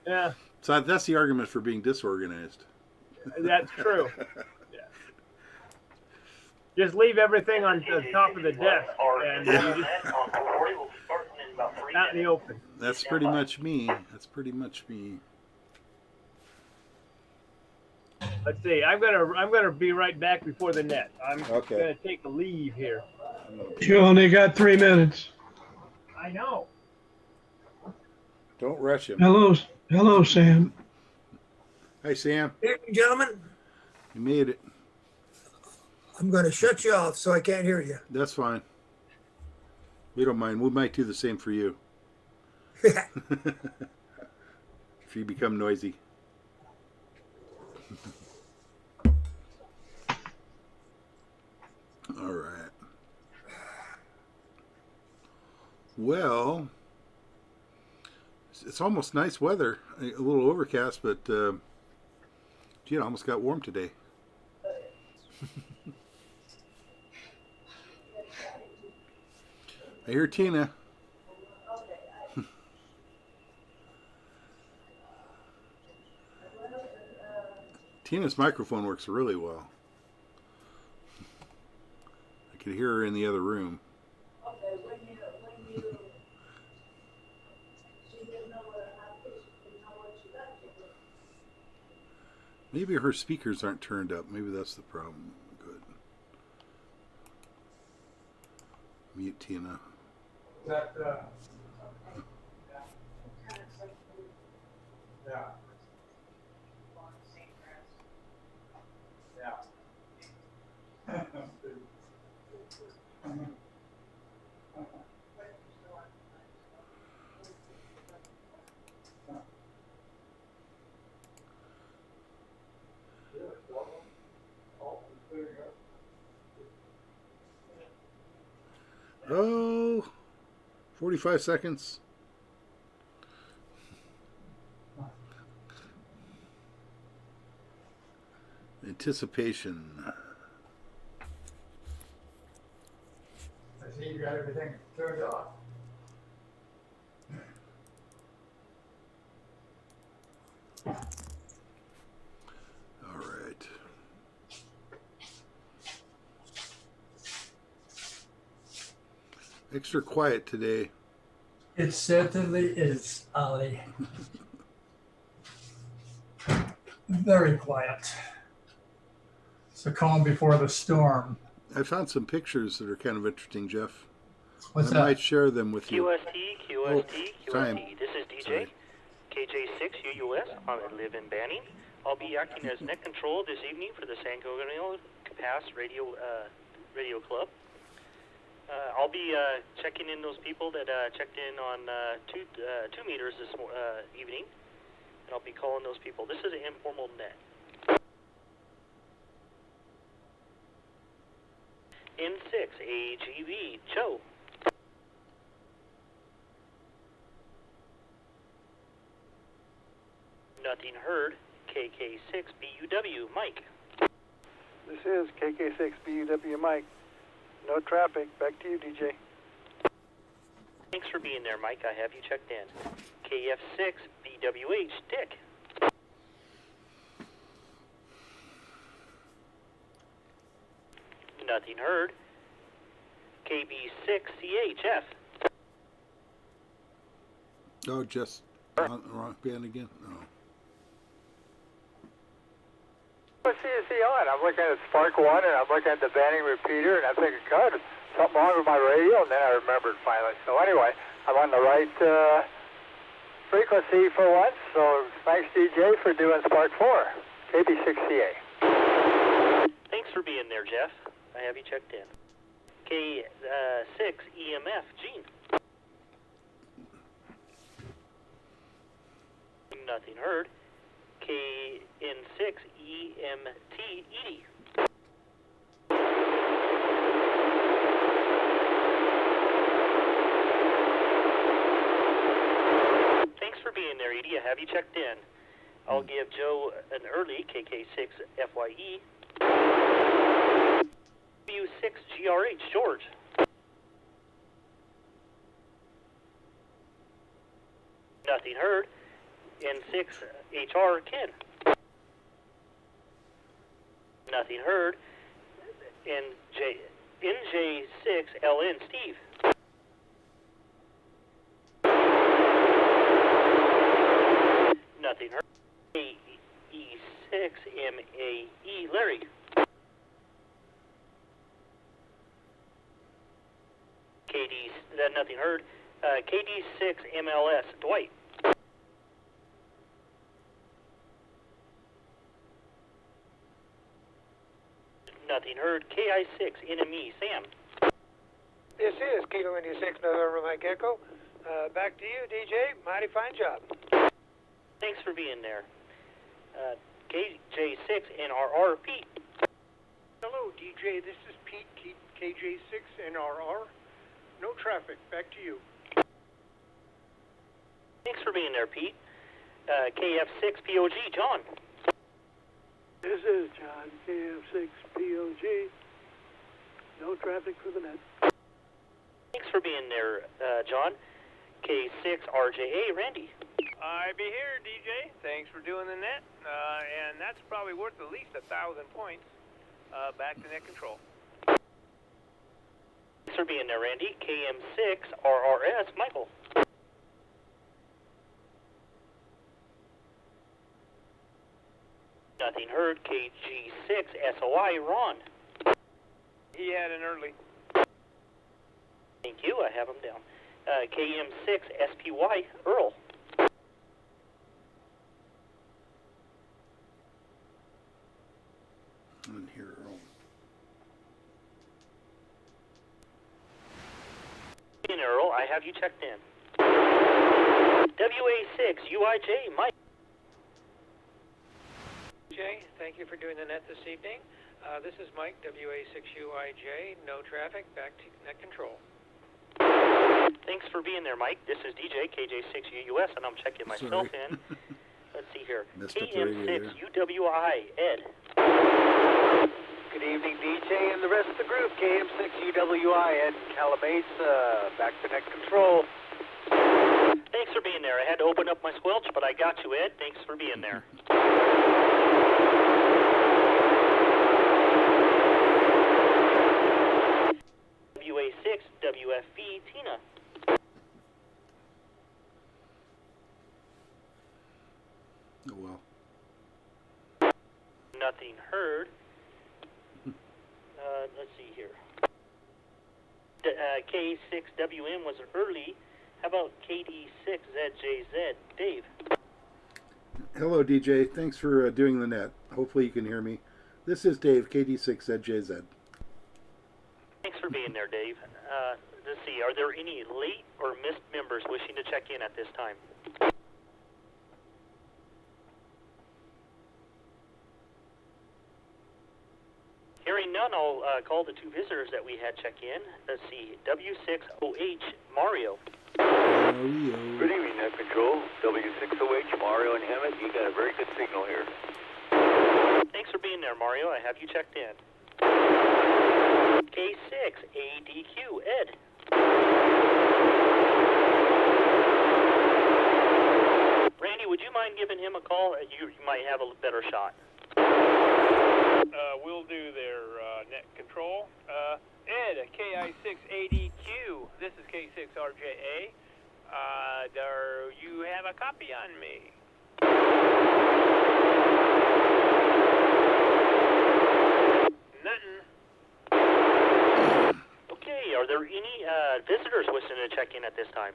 Yeah. So that's the argument for being disorganized. That's true. Yeah. Just leave everything on the top of the desk and you just out in the open. That's pretty much me. Let's see. I'm gonna be right back before the net. I'm Okay. gonna take a leave here. You only got 3 minutes. I know. Don't rush him. Hello, Sam. Hey, Sam. Hey, gentlemen, You made it. I'm going to shut you off so I can't hear you. That's fine. We don't mind. We might do the same for you. If you become noisy. All right. Well, it's almost nice weather. A little overcast, but gee, it almost got warm today. I hear Tina. Tina's microphone works really well. I could hear her in the other room. Maybe her speakers aren't turned up. Maybe that's the problem. Good. Mute Tina. That, yeah. Oh, 45 seconds. Anticipation. I see you got everything turned off. All right. Extra quiet today. It certainly is, Ollie. Very quiet. It's a calm before the storm. I found some pictures that are kind of interesting, Jeff. What's I that? might share them with you. QST. Time. This is DJ. KJ6UUS. I live in Banning. I'll be acting as net control this evening for the San Gorgonio Pass Radio Club. I'll be checking in those people that checked in on 2 meters this evening, and I'll be calling those people. This is an informal net. N6 AGV Joe. Nothing heard. KK6 BUW Mike. This is KK6 BUW Mike. No traffic. Back to you, DJ. Thanks for being there, Mike. I have you checked in. KF6 BWH Dick. Nothing heard. KB6 CHF. Oh, just on the wrong band again? No. What's CSC on? I'm looking at SPARC 1 and I'm looking at the banning repeater and I'm thinking, God, something wrong with my radio, and then I remembered finally. So anyway, I'm on the right frequency for once, so thanks DJ for doing SPARC 4, KB6CA. Thanks for being there, Jeff. I have you checked in. K6 EMF Gene. Nothing heard. KN6 EMT Edie. Thanks for being there, Edie. I have you checked in. I'll give Joe an early KK6 FYE. W6 GRH George. Nothing heard. N6 HR Ken. Nothing heard. NJ6 LN Steve. Nothing heard. AE6 MAE Larry. Nothing heard. KD6 MLS Dwight. Nothing heard. KI6 NME Sam. This is Kilo India 6 November Mike Echo. Back to you, DJ. Mighty fine job. Thanks for being there. KJ6 NRR Pete. Hello, DJ. This is Pete, KJ6 NRR. No traffic. Back to you. Thanks for being there, Pete. KF6 POG John. This is John, KF6 POG. No traffic for the net. Thanks for being there, John. K6 RJA Randy. I be here, DJ. Thanks for doing the net. And that's probably worth at least 1,000 points. Back to net control. Thanks for being there, Randy. KM6 RRS Michael. Nothing heard. KG6 SOI Ron. He had an early. Thank you. I have him down. KM6 SPY Earl. And here, Earl. In Earl, I have you checked in. WA6 UIJ Mike. Jay, thank you for doing the net this evening. This is Mike, WA6UIJ, no traffic, back to net control. Thanks for being there, Mike. This is DJ, KJ6UUS, and I'm checking myself in. Let's see here. KM6UWI, Ed. Good evening, DJ, and the rest of the group. KM6UWI, Ed Calamasa, back to net control. Thanks for being there. I had to open up my squelch, but I got you, Ed. Thanks for being there. WA6 WFB Tina. Oh, well. Nothing heard. Let's see here. K6WM was early. How about KD6ZJZ? Dave. Hello, DJ. Thanks for doing the net. Hopefully you can hear me. This is Dave, KD6ZJZ. Thanks for being there, Dave. Let's see, are there any late or missed members wishing to check in at this time? Hearing none, I'll call the two visitors that we had check in. Let's see, W6OH, Mario. Good evening, Net Control. W6OH, Mario and Hammett. You got a very good signal here. Thanks for being there, Mario. I have you checked in. K6ADQ, Ed. Randy, would you mind giving him a call? You might have a better shot. We'll do their net control. Ed, KI6ADQ. This is K6RJA. Do you have a copy on me? Nothing. Okay, are there any visitors wishing to check in at this time?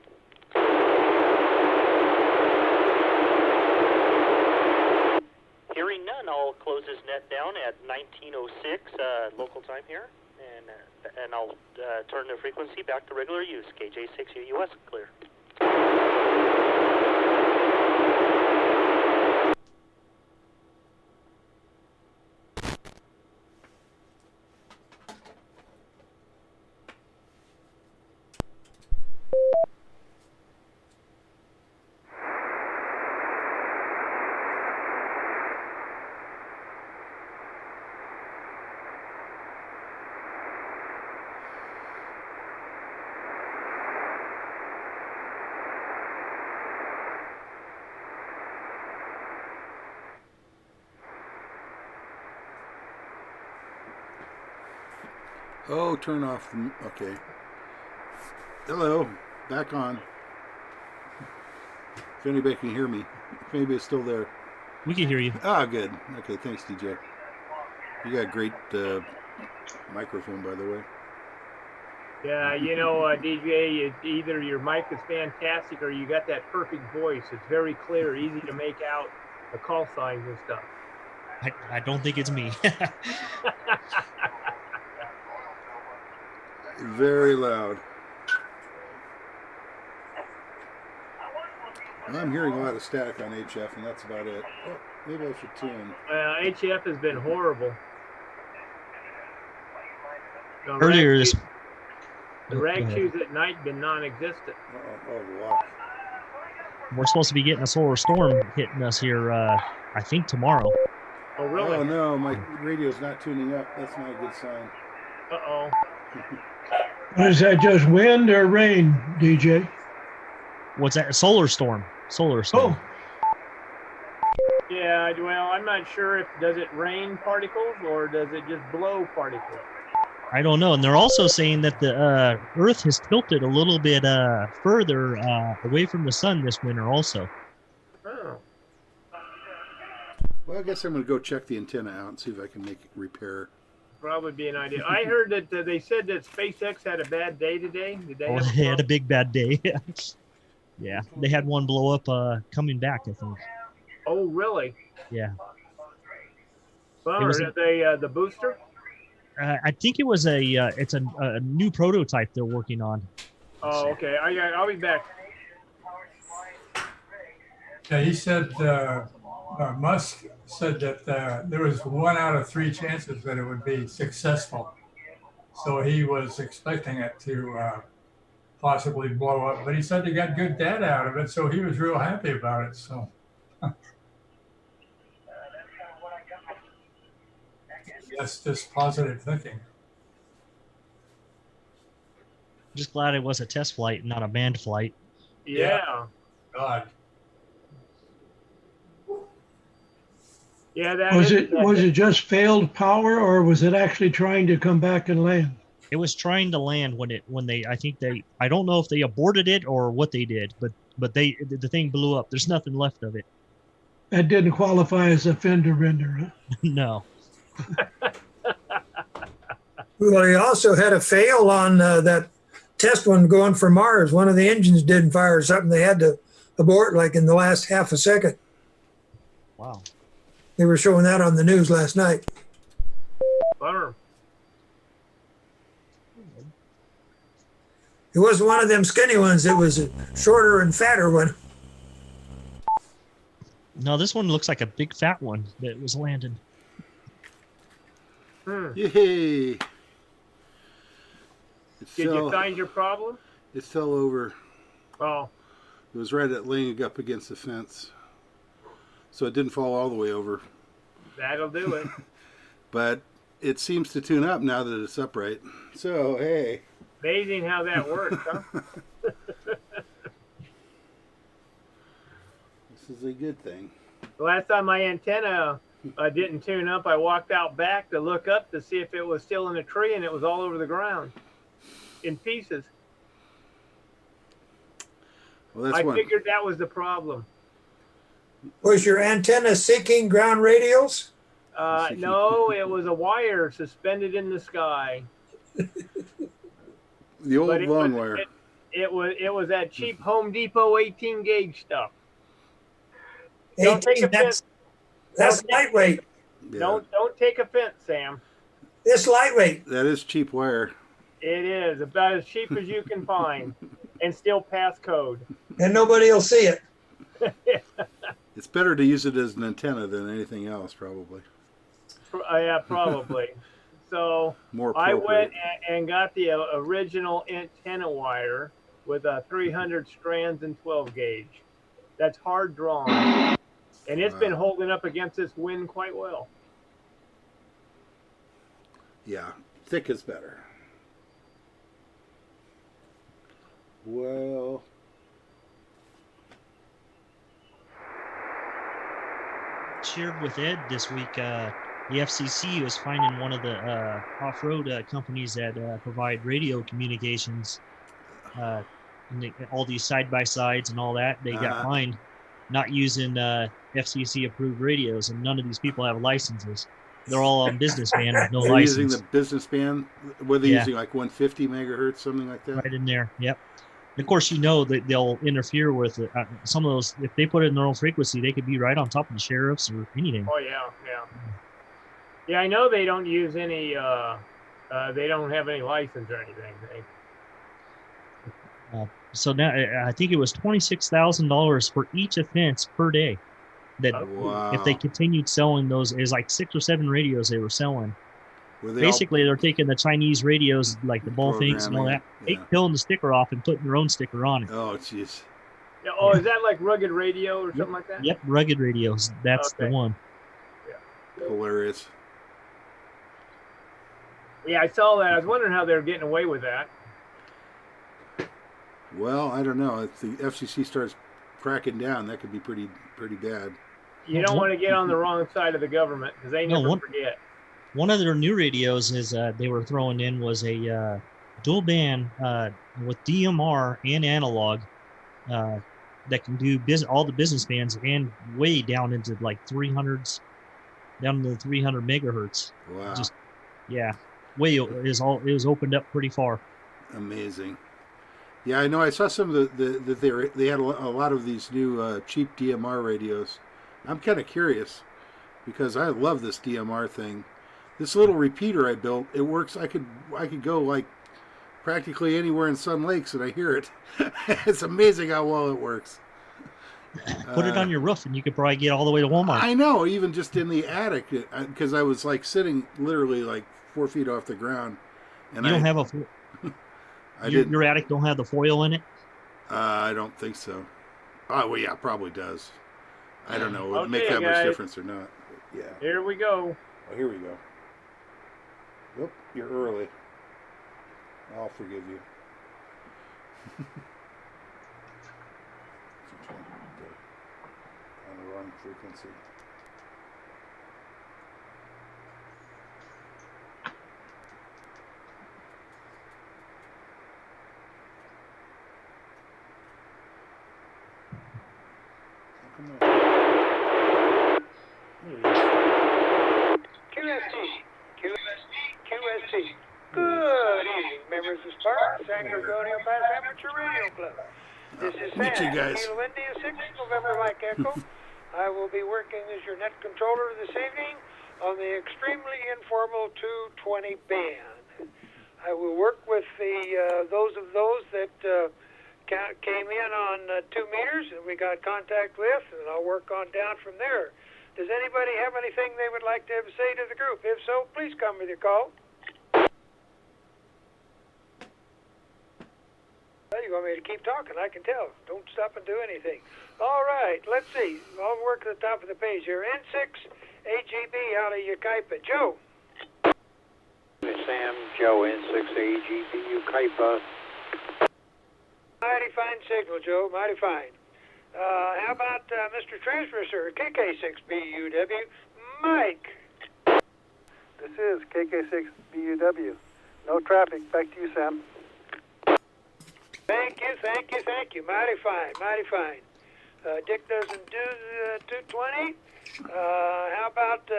Hearing none, I'll close this net down at 19:06 local time here, and I'll turn the frequency back to regular use. KJ6US clear. Oh, turn off the... Okay. Hello. Back on. If anybody can hear me. If anybody's still there. We can hear you. Ah, good. Okay, thanks, DJ. You got a great microphone, by the way. Yeah, you know, DJ, either your mic is fantastic or you got that perfect voice. It's very clear, easy to make out the call signs and stuff. I don't think it's me. Very loud. I'm hearing a lot of static on HF, and that's about it. Oh, maybe I should tune. HF has been horrible. Earlier this... The rag shoes at night been non-existent. Wow. We're supposed to be getting a solar storm hitting us here, I think tomorrow. Oh, really? Oh, no, my radio's not tuning up. That's not a good sign. Uh-oh. Is that just wind or rain, DJ? What's that? Solar storm. Solar storm. Oh. Yeah, well, I'm not sure if does it rain particles or does it just blow particles? I don't know. And they're also saying that the Earth has tilted a little bit further away from the sun this winter also. Oh. Well, I guess I'm going to go check the antenna out and see if I can make repair. Probably be an idea. I heard that they said that SpaceX had a bad day today. Did they they had a big bad day. Yeah, they had one blow up coming back, I think. Oh, really? Yeah. Bummer. Did they the booster? I think it was it's a new prototype they're working on. Oh, okay. I'll be back. Yeah, he said, Musk said that there was 1 out of 3 chances that it would be successful. So he was expecting it to possibly blow up, but he said they got good data out of it, so he was real happy about it. So that's just positive thinking. Just glad it was a test flight, not a manned flight. Yeah. God. Yeah, that was it just failed power, or was it actually trying to come back and land? It was trying to land I don't know if they aborted it or what they did, but the thing blew up. There's nothing left of it. That didn't qualify as a fender bender, huh? No. Well, he also had a fail on that test one going for Mars. One of the engines didn't fire or something. They had to abort like in the last half a second. Wow. They were showing that on the news last night. Bummer. It wasn't one of them skinny ones. It was a shorter and fatter one. No, this one looks like a big fat one that was landing. Yay! Did you find your problem? It fell over. Oh. It was right at laying up against the fence. So it didn't fall all the way over. That'll do it. But it seems to tune up now that it's upright. So, hey. Amazing how that works, huh? This is a good thing. The last time my antenna didn't tune up, I walked out back to look up to see if it was still in a tree, and it was all over the ground in pieces. Well, I figured that was the problem. Was your antenna seeking ground radios? No, it was a wire suspended in the sky. The old long wire. It was that cheap Home Depot 18 gauge stuff. 18, that's lightweight. Yeah. Don't take offense, Sam. It's lightweight. That is cheap wire. It is about as cheap as you can find, and still pass code. And nobody will see it. It's better to use it as an antenna than anything else, probably. Yeah, probably. So I went and got the original antenna wire with 300 strands and 12 gauge. That's hard drawn, and it's been holding up against this wind quite well. Yeah, thick is better. Well, shared with Ed this week. The FCC was finding one of the off-road companies that provide radio communications, and all these side-by-sides and all that. They got fined not using FCC-approved radios, and none of these people have licenses. They're all on businessman with no They're license. using the businessman. Were they using like 150 megahertz, something like that? Right in there. Yep. Of course, you know that they'll interfere with it. Some of those. If they put it in their own frequency, they could be right on top of the sheriffs or anything. Oh yeah. Yeah, I know they don't use any. They don't have any license or anything. So now I think it was $26,000 for each offense per day. That if they continued selling those, it was like 6 or 7 radios they were selling. Basically, they're taking the Chinese radios, like the ball things and all that, peeling the sticker off and putting their own sticker on it. Oh, jeez. Yeah, oh, is that like rugged radio or something like that? Yep, rugged radios. That's the one. Yeah. Hilarious. Yeah, I saw that. I was wondering how they were getting away with that. Well, I don't know. If the FCC starts cracking down, that could be pretty bad. You don't want to get on the wrong side of the government because they never forget. One of their new radios is they were throwing in was a dual band with DMR and analog that can do all the business bands and way down into like 300s, down to the 300 megahertz. Wow. Just way it was opened up pretty far. Amazing. Yeah, I know. I saw some of they had a lot of these new cheap DMR radios. I'm kind of curious because I love this DMR thing. This little repeater I built, it works. I could go like practically anywhere in Sun Lakes and I hear it. It's amazing how well it works. Put it on your roof and you could probably get all the way to Walmart. I know, even just in the attic, because I was like sitting literally like 4 feet off the ground. And you don't have your attic don't have the foil in it? I don't think so. Oh, well, yeah, probably does. I don't know. Would it make Okay, that guys. much difference or not? But yeah. Here we go. Oh, here we go. Whoop, you're early. I'll forgive you. On the wrong frequency. QST. Good evening, members of SPARC, San Gorgonio Pass Amateur Radio Club. This is Sam, Meet you guys. Kilo India 6, November Mike Echo. I will be working as your net controller this evening on the extremely informal 220 band. I will work with those that came in on 2 meters and we got contact with, and I'll work on down from there. Does anybody have anything they would like to say to the group? If so, please come with your call. Well, you want me to keep talking? I can tell. Don't stop and do anything. All right, let's see. I'll work at the top of the page here. N6 AGB out of Yucaipa. Joe. Sam, Joe, N6AGB, Yucaipa. Mighty fine signal, Joe. Mighty fine. How about Mr. Transfer, sir? KK6BUW, Mike. This is KK6BUW. No traffic. Back to you, Sam. Thank you. Mighty fine, mighty fine. Dick doesn't do 220. How about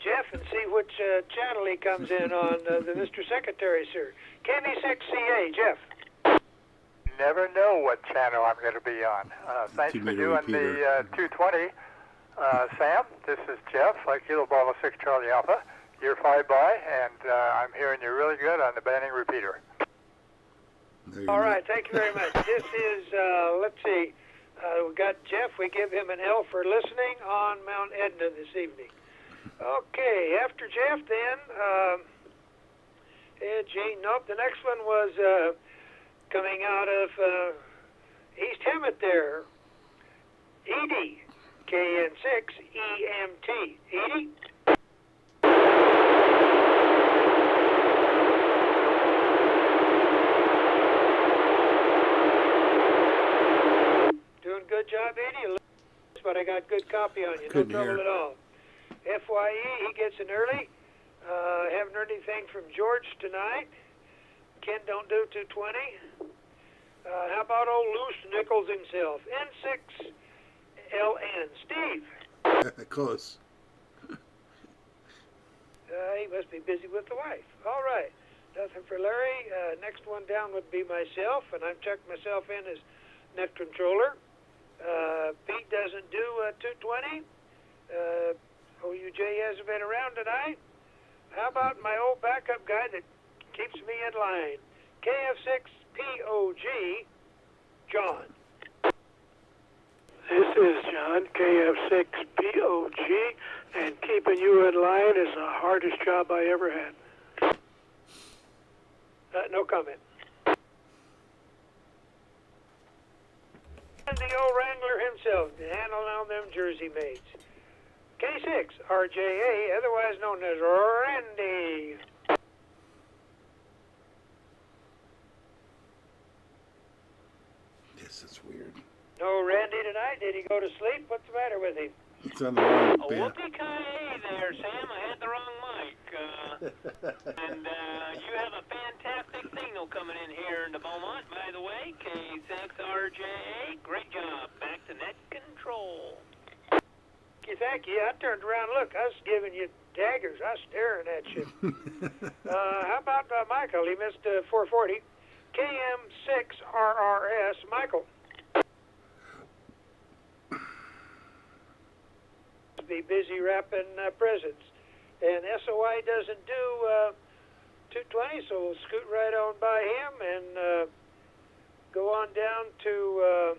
Jeff, and see which channel he comes in on, the Mr. Secretary, sir. KB6CA, Jeff. Never know what channel I'm going to be on. Thanks for doing the 220. Sam, this is Jeff, Kilo Bravo 6 Charlie Alpha. You're 5 by, and I'm hearing you really good on the Banning repeater. All right, thank you very much. This is, let's see, we got Jeff. We give him an L for listening on Mount Edna this evening. Okay, after Jeff then, Gene, nope, the next one was coming out of East Hemet there. Edie, KN6 EMT. Edie? Doing a good job, Edie, but I got good copy on you. No trouble at all. FYE, he gets in early. Haven't heard anything from George tonight. Ken don't do 220. How about old Loose Nichols himself? N6LN. Steve. Close. He must be busy with the wife. All right. Nothing for Larry. Next one down would be myself, and I'm checking myself in as net controller. Pete doesn't do 220. OUJ hasn't been around tonight. How about my old backup guy that keeps me in line? KF6POG, John. This is John, KF6POG, and keeping you in line is the hardest job I ever had. No comment. And the old Wrangler himself, handling on them Jersey mates. K6, RJA, otherwise known as Randy. Yes, it's weird. No Randy tonight? Did he go to sleep? What's the matter with him? It's on the wrong band. Whoopee-ki-yay there, Sam. I had the wrong mic. And you have a fantastic signal coming in here into Beaumont, by the way. K6RJA, great job. Back to net control. Thank you. I turned around and looked. I was giving you daggers. I was staring at you. How about Michael? He missed 440. KM6RRS, Michael. Be busy wrapping presents. And SOI doesn't do 220, so we'll scoot right on by him and go on down to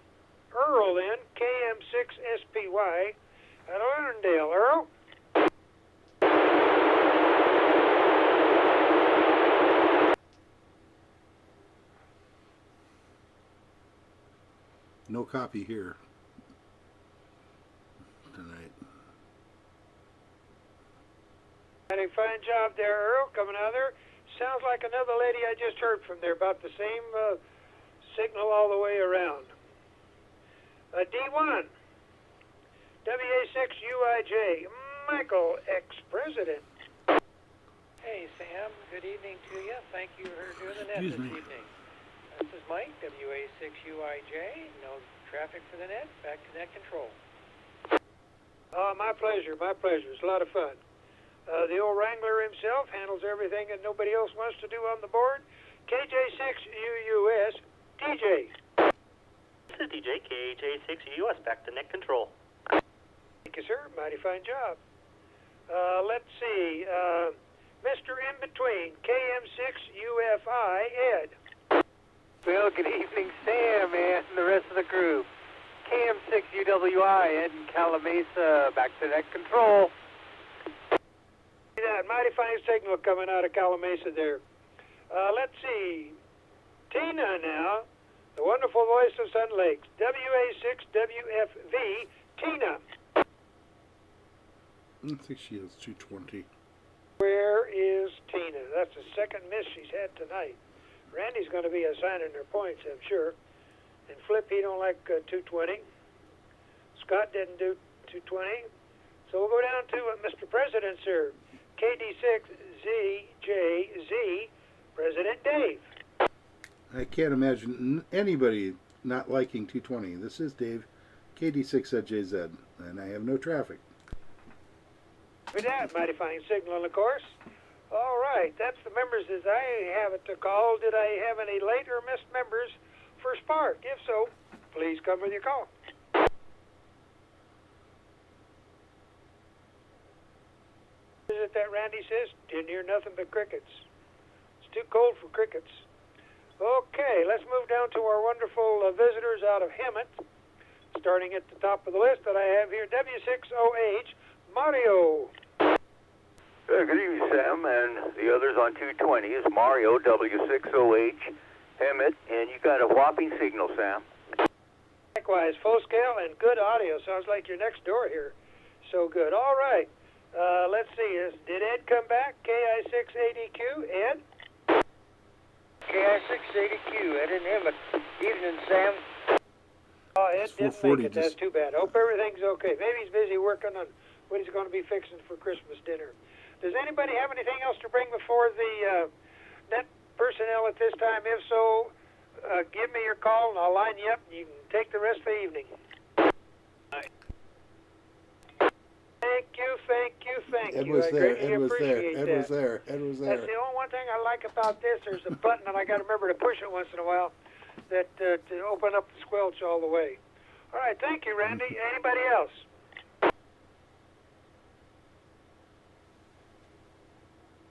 Earl then, KM6SPY at Irondale. Earl? No copy here tonight. Mighty fine job there, Earl, coming out there. Sounds like another lady I just heard from there, about the same signal all the way around. D1, WA6UIJ, Michael, ex-president. Hey, Sam. Good evening to you. Thank you for doing the net this evening. This is Mike, WA6UIJ. No traffic for the net. Back to net control. My pleasure, my pleasure. It's a lot of fun. The old Wrangler himself handles everything that nobody else wants to do on the board. KJ6UUS, DJ. This is DJ, KJ6UUS, back to net control. Thank you, sir. Mighty fine job. Let's see. Mr. In Between, KM6UFI, Ed. Well, good evening, Sam, and the rest of the group. KM6UWI, Ed in Calamasa, back to net control. That mighty fine signal coming out of Calamasa there. Let's see. Tina now, the wonderful voice of Sun Lakes, WA6WFV, Tina. I think she has 220. Where is Tina? That's the second miss she's had tonight. Randy's going to be assigning her points, I'm sure. And Flip, he don't like 220. Scott didn't do 220. So we'll go down to Mr. President, sir. KD6ZJZ, President Dave. I can't imagine anybody not liking 220. This is Dave, KD6ZJZ, and I have no traffic. With that, mighty fine signal, of course. All right, that's the members as I have it to call. Did I have any late or missed members for SPARC? If so, please come with your call. Is it that Randy says? Didn't hear nothing but crickets. It's too cold for crickets. Okay, let's move down to our wonderful visitors out of Hemet. Starting at the top of the list that I have here, W6OH, Mario. Good evening, Sam, and the others on 220 is Mario, W6OH, Hemet, and you got a whopping signal, Sam. Likewise, full scale and good audio. Sounds like you're next door here. So good. All right. Let's see. Did Ed come back? KI680Q, Ed? KI680Q, Ed in Hemet. Evening, Sam. Oh, Ed didn't make it. That's too bad. Hope everything's okay. Maybe he's busy working on what he's going to be fixing for Christmas dinner. Does anybody have anything else to bring before the net personnel at this time? If so, give me your call and I'll line you up and you can take the rest of the evening. Thank you. Ed was there. Ed was there. That's the only one thing I like about this. There's a button and I got to remember to push it once in a while that to open up the squelch all the way. All right, thank you, Randy. Anybody else?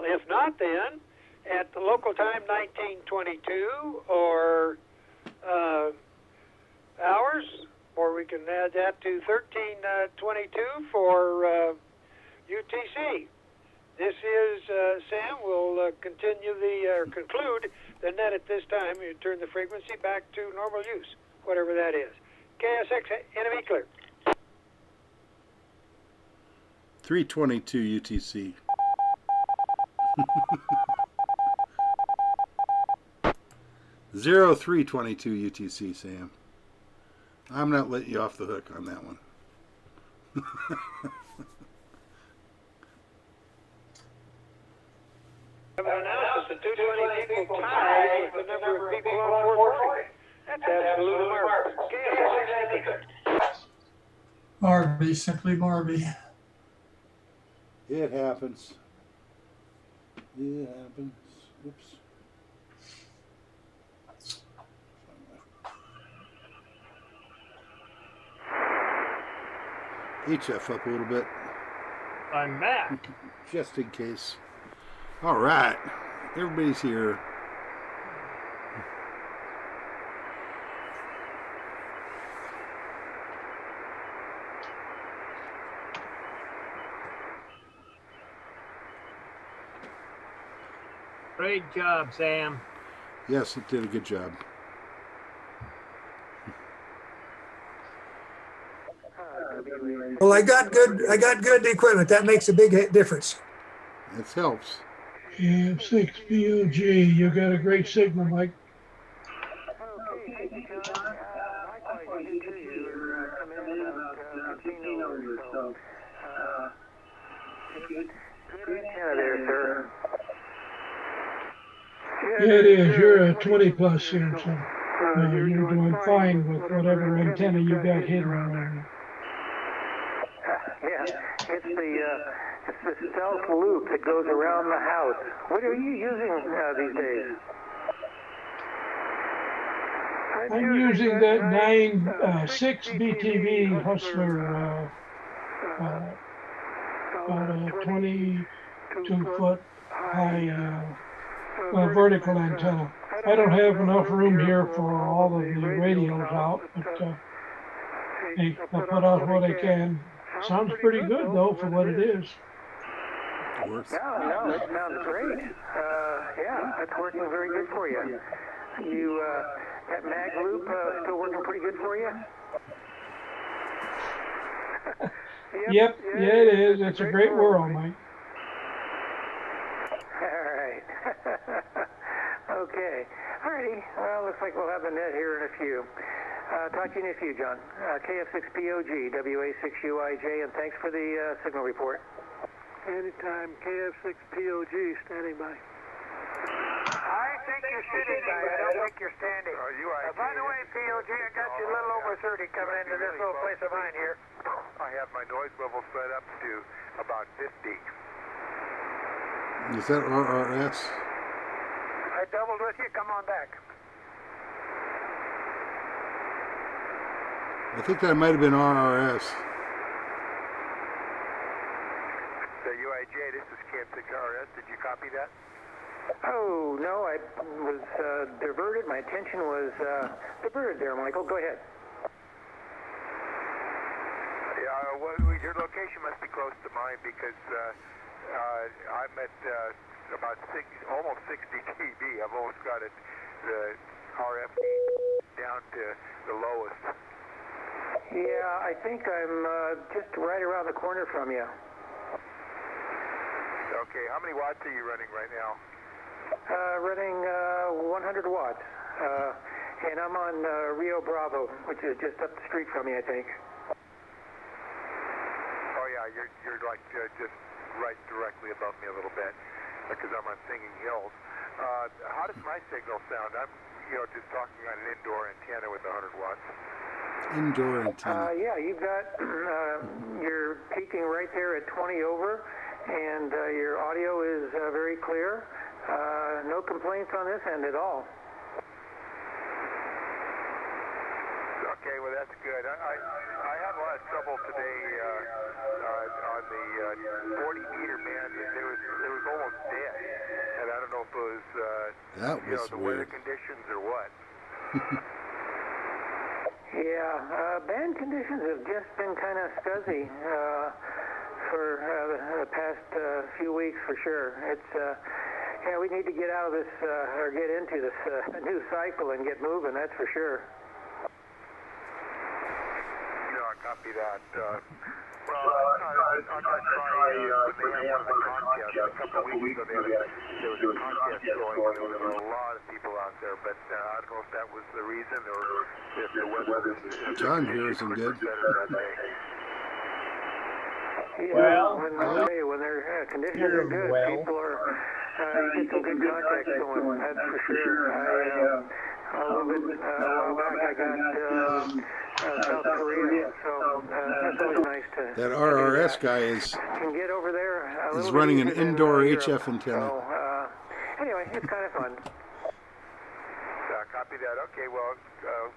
If not, then at the local time 1922 or hours, or we can add that to 1322 for UTC. This is Sam. We'll continue conclude the net at this time. You turn the frequency back to normal use, whatever that is. KSX enemy clear. 322 UTC. 0322 UTC, Sam. I'm not letting you off the hook on that one. I've announced that the 220 people tied with the number of people on 440. That's absolute marvelous. Barbie, simply Barbie. It happens. It happens. Oops. HF up a little bit. I'm back. Just in case. All right. Everybody's here. Great job, Sam. Yes, it did a good job. Well, I got good equipment. That makes a big difference. It helps. KM6BOG, you got a great signal, Mike. Yeah, it is. You're a 20 plus here, so you're doing fine with whatever antenna you got hidden around you. Yeah, it's the stealth loop that goes around the house. What are you using these days? I'm using that 9.6 BTV Hustler, about a 22 foot vertical antenna. I don't have enough room here for all of the radios out, but hey, I'll put out what I can. Sounds pretty good though for what it is. No, it sounds great. Yeah, it's working very good for you. That mag loop still working pretty good for you? Yep, yeah it is. It's a great world, Mike. All right. Okay. All righty. Well, looks like we'll have the net here in a few. Talk to you in a few, John. KF6POG, WA6UIJ, and thanks for the signal report. Anytime, KF6POG, standing by. I think you're sitting, guy. I don't think you're standing. By the way, POG, I got you a little over 30 coming into this little place of mine here. I have my noise level set up to about 50. Is that RRS? I doubled with you. Come on back. I think that might have been RRS. So UIJ, this is Camp 6RS. Did you copy that? Oh, no, I was diverted. My attention was diverted there, Michael. Go ahead. Yeah, well, your location must be close to mine because I'm at about almost 60 dB. I've almost got it, the RF down to the lowest. Yeah, I think I'm just right around the corner from you. Okay, how many watts are you running right now? Running 100 watts. And I'm on Rio Bravo, which is just up the street from me, I think. Oh yeah, you're like just right directly above me a little bit because I'm on Singing Hills. How does my signal sound? I'm just talking on an indoor antenna with 100 watts. Indoor antenna. Yeah, you've got, you're peaking right there at 20 over, and your audio is very clear. No complaints on this end at all. Okay, well that's good. I had a lot of trouble today on the 40-meter band. There was almost dead, and I don't know if it was the weather conditions or what. Yeah, band conditions have just been kind of scuzzy for the past few weeks for sure. It's yeah, we need to get out of this or get into this new cycle and get moving. That's for sure. I copy that. Well, I'm going to try when they have one of the contests. A couple of weeks ago, there was a contest going, and there was a lot of people out there, but I don't know if that was the reason or if the weather was John hears him good. Well, when their conditions are good, people are, you get some good contacts going, that's for sure. A little bit, a while back, I got South Korea, so that's always nice to... That RRS guy can get over there is running an indoor HF antenna. So, anyway, it's kind of fun. Copy that. Okay, well,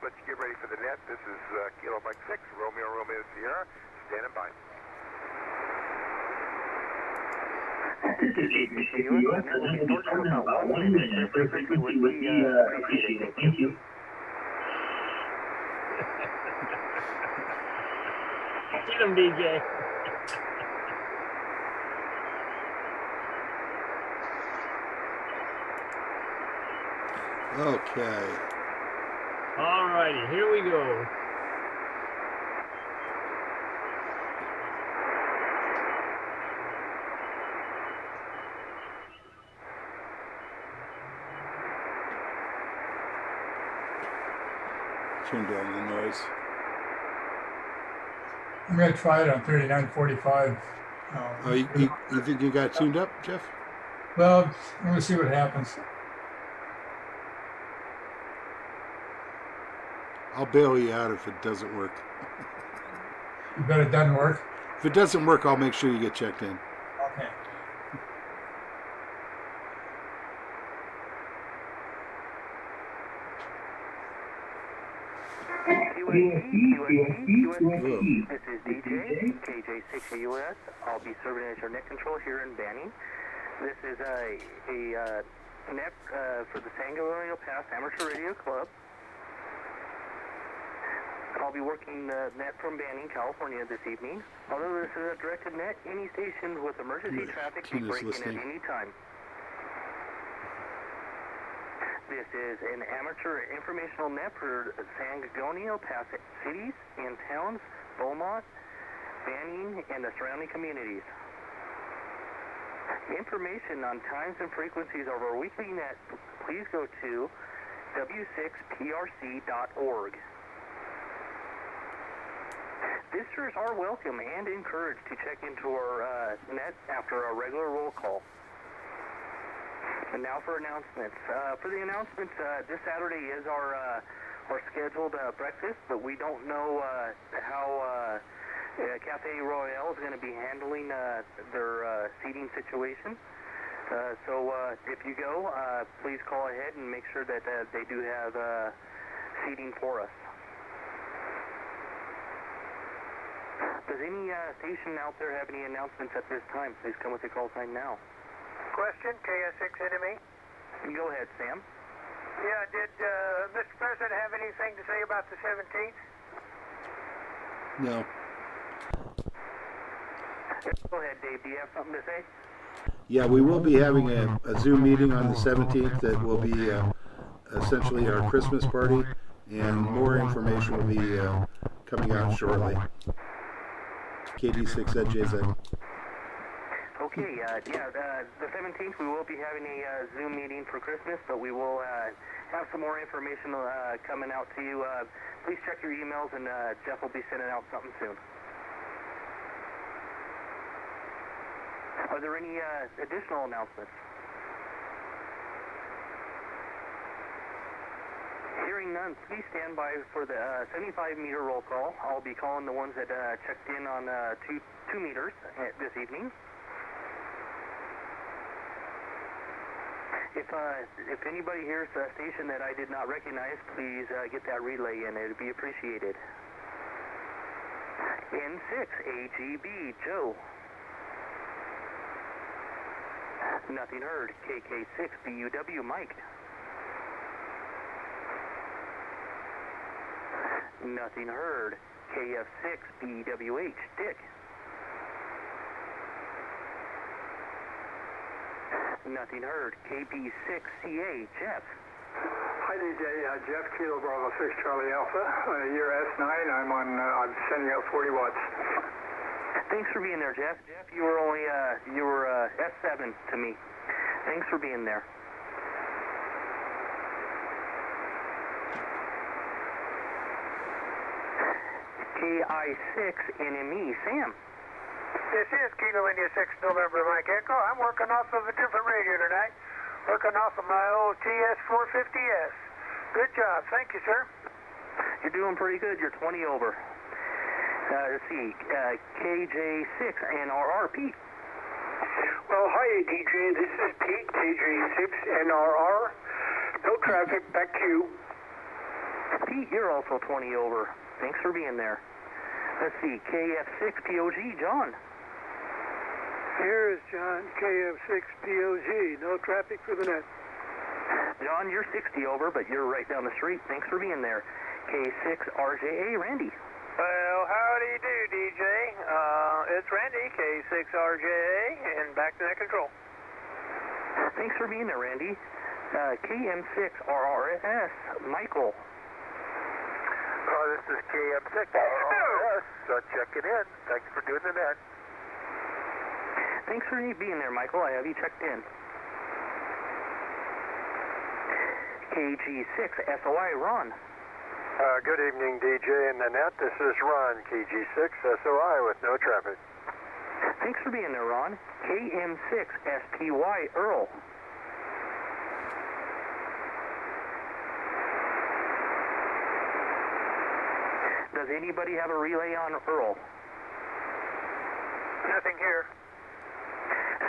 let's get ready for the net. This is Kilo Mike 6, Romeo Sierra, standing by. This is KCCU. About 1 minute frequency would be appreciated. Thank you. Get him, DJ. Okay. All righty, here we go. Turn down the noise. I'm going to try it on 3945. Oh, you think you got it tuned up, Jeff? Well, I'm going to see what happens. I'll bail you out if it doesn't work. You bet it doesn't work? If it doesn't work, I'll make sure you get checked in. Okay. This is DJ, KJ6US. I'll be serving as your net control here in Banning. This is a net for the San Gorgonio Pass Amateur Radio Club. I'll be working the net from Banning, California this evening. Although this is a directed net, any station with emergency traffic may break in at any time. This is an amateur informational net for San Gorgonio Pass cities and towns, Beaumont, Banning, and the surrounding communities. Information on times and frequencies of our weekly net, please go to w6prc.org. Visitors are welcome and encouraged to check into our net after our regular roll call. And now for announcements. For the announcements, this Saturday is our scheduled breakfast, but we don't know how Cafe Royale is going to be handling their seating situation. So if you go, please call ahead and make sure that they do have seating for us. Does any station out there have any announcements at this time? Please come with your call sign now. Question, KS6 enemy. Go ahead, Sam. Yeah, did Mr. President have anything to say about the 17th? No. Go ahead, Dave. Do you have something to say? Yeah, we will be having a Zoom meeting on the 17th that will be essentially our Christmas party, and more information will be coming out shortly. KD6@JZ. Okay, the 17th we will be having a Zoom meeting for Christmas, but we will have some more information coming out to you. Please check your emails, and Jeff will be sending out something soon. Are there any additional announcements? Hearing none, please stand by for the 75-meter roll call. I'll be calling the ones that checked in on 2 meters this evening. If anybody hears a station that I did not recognize, please get that relay in. It would be appreciated. N6 AGB Joe. Nothing heard. KK6 BUW Mike. Nothing heard. KF6 BWH Dick. Nothing heard. KB6CA Jeff. Hi DJ, Jeff Kilo Bravo 6 Charlie Alpha. You're S9. I'm sending out 40 watts. Thanks for being there, Jeff. Jeff, you were only S7 to me. Thanks for being there. KI6 NME Sam. This is Kilo India 6 November Mike Echo. I'm working off of a different radio tonight. Working off of my old TS450S. Good job. Thank you, sir. You're doing pretty good. You're 20 over. Let's see. KJ6 NRR Pete. Well, hi, DJ. This is Pete, KJ6 NRR. No traffic. Back to you. Pete, you're also 20 over. Thanks for being there. Let's see. KF6 POG John. Here's John, KF6 POG. No traffic for the net. John, you're 60 over, but you're right down the street. Thanks for being there. K6 RJA Randy. Well, howdy do, DJ. It's Randy, K6RJA, and back to net control. Thanks for being there, Randy. KM6RRS Michael. This is KM6RRS. Checking in. Thanks for doing the net. Thanks for being there, Michael. I have you checked in. KG6 SOI Ron. Good evening, DJ and the net. This is Ron, KG6 SOI with no traffic. Thanks for being there, Ron. KM6 SPY Earl. Does anybody have a relay on Earl? Nothing here.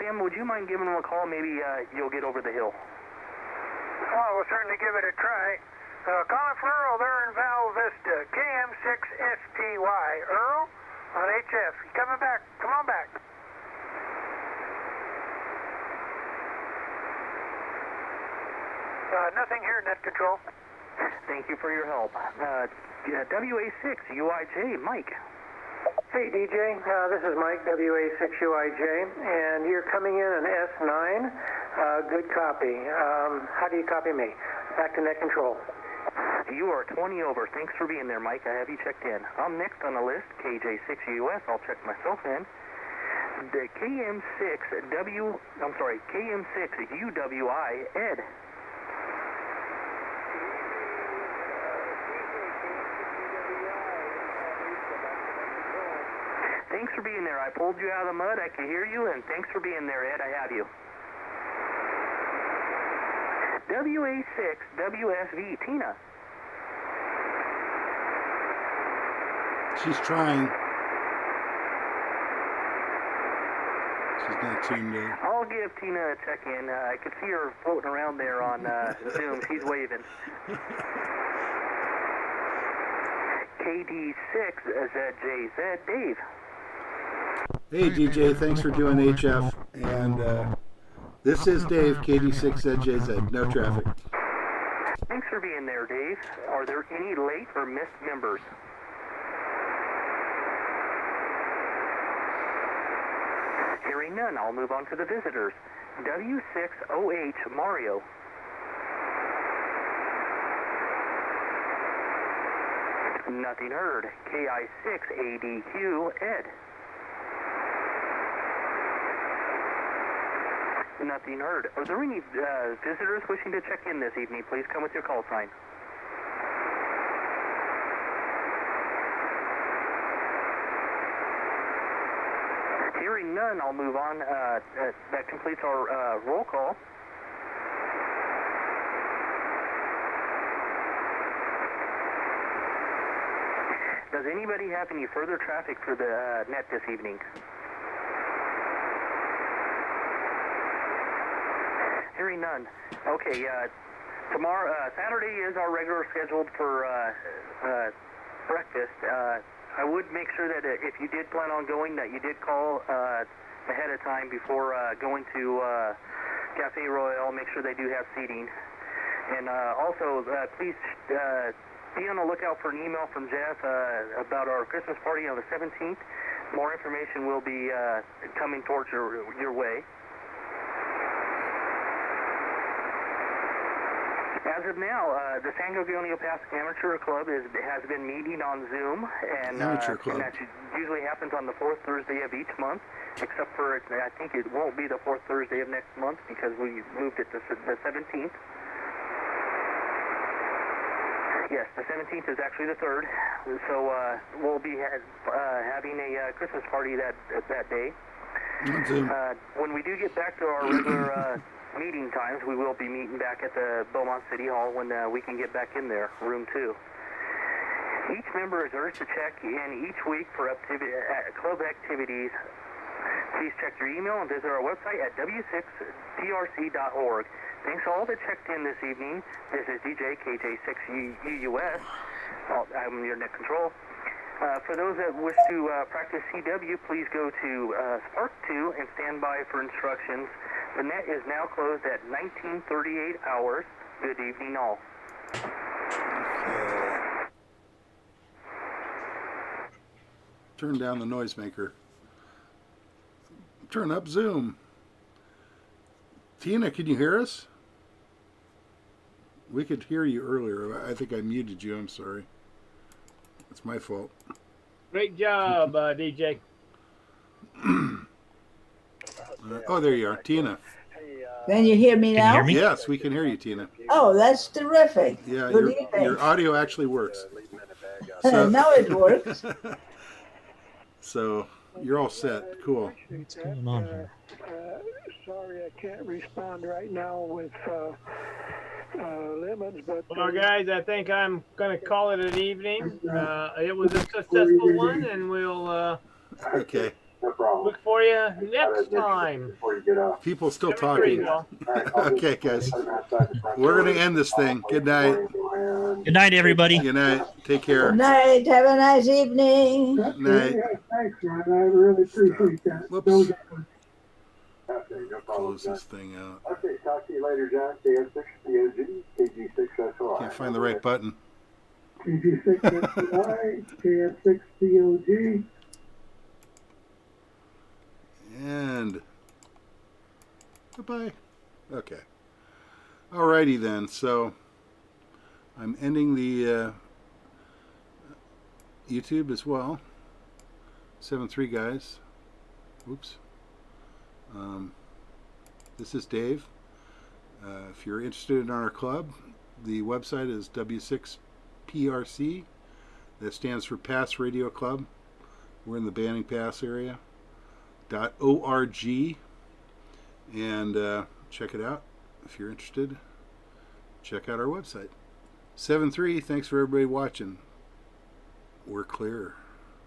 Sam, would you mind giving him a call? Maybe you'll get over the hill. Oh, we'll certainly give it a try. Calling for Earl there in Val Vista. KM6SPY. Earl on HF. Coming back. Come on back. Nothing here, net control. Thank you for your help. WA6 UIJ, Mike. Hey, DJ. This is Mike, WA6UIJ, and you're coming in an S9. Good copy. How do you copy me? Back to net control. You are 20 over. Thanks for being there, Mike. I have you checked in. I'm next on the list, KJ6US. I'll check myself in. The KM6UWI, Ed. Thanks for being there. I pulled you out of the mud. I can hear you, and thanks for being there, Ed. I have you. WA6WSV, Tina. She's trying. She's not tuned in. I'll give Tina a check-in. I could see her floating around there on Zoom. She's waving. KD6ZJZ, Dave. Hey, DJ. Thanks for doing HF. And this is Dave, KD6ZJZ. No traffic. Thanks for being there, Dave. Are there any late or missed members? Hearing none, I'll move on to the visitors. W6OH Mario. Nothing heard. KI6ADQ Ed. Nothing heard. Are there any visitors wishing to check in this evening? Please come with your call sign. Hearing none, I'll move on. That completes our roll call. Does anybody have any further traffic for the net this evening? Hearing none. Okay, tomorrow, Saturday is our regular scheduled for breakfast. I would make sure that if you did plan on going, that you did call ahead of time before going to Cafe Royale. Make sure they do have seating. And also, please be on the lookout for an email from Jeff about our Christmas party on the 17th. More information will be coming towards your way. As of now, the San Gorgonio Pass Amateur Club has been meeting on Zoom, and that usually happens on the fourth Thursday of each month, except for, I think it won't be the fourth Thursday of next month because we moved it to the 17th. Yes, the 17th is actually the 3rd, so we'll be having a Christmas party that day. When we do get back to our regular meeting times, we will be meeting back at the Beaumont City Hall when we can get back in there, room 2. Each member is urged to check in each week for club activities. Please check your email and visit our website at w6trc.org. Thanks all that checked in this evening. This is DJ KJ6UUS. I'm your net control. For those that wish to practice CW, please go to SPARC 2 and stand by for instructions. The net is now closed at 19:38 hours. Good evening, all. Turn down the noisemaker. Turn up Zoom. Tina, can you hear us? We could hear you earlier. I think I muted you. I'm sorry. It's my fault. Great job, DJ. Oh, there you are, Tina. Can you hear me now? Yes, we can hear you, Tina. Oh, that's terrific. Yeah, Good evening. your audio actually works. Now it works. So you're all set. Cool. What's going on here? Sorry, I can't respond right now with lemons, but well, guys, I think I'm going to call it an evening. It was a successful one, and we'll okay. Look for you next time. People still talking. Okay, guys. We're going to end this thing. Good night. Good night, everybody. Good night. Take care. Good night. Have a nice evening. Good night. Thanks, man. I really appreciate that. Whoops. close this thing out. Okay, talk to you later, John. KN6POG, KG6SY. Can't find the right button. KG6SY, KN6POG. And goodbye. Okay. Alrighty then. So I'm ending the YouTube as well. 7-3 guys. Oops. This is Dave. If you're interested in our club, the website is W6PRC. That stands for Pass Radio Club. We're in the Banning Pass area. .org, and check it out if you're interested. Check out our website. 7-3. Thanks for everybody watching. We're clear.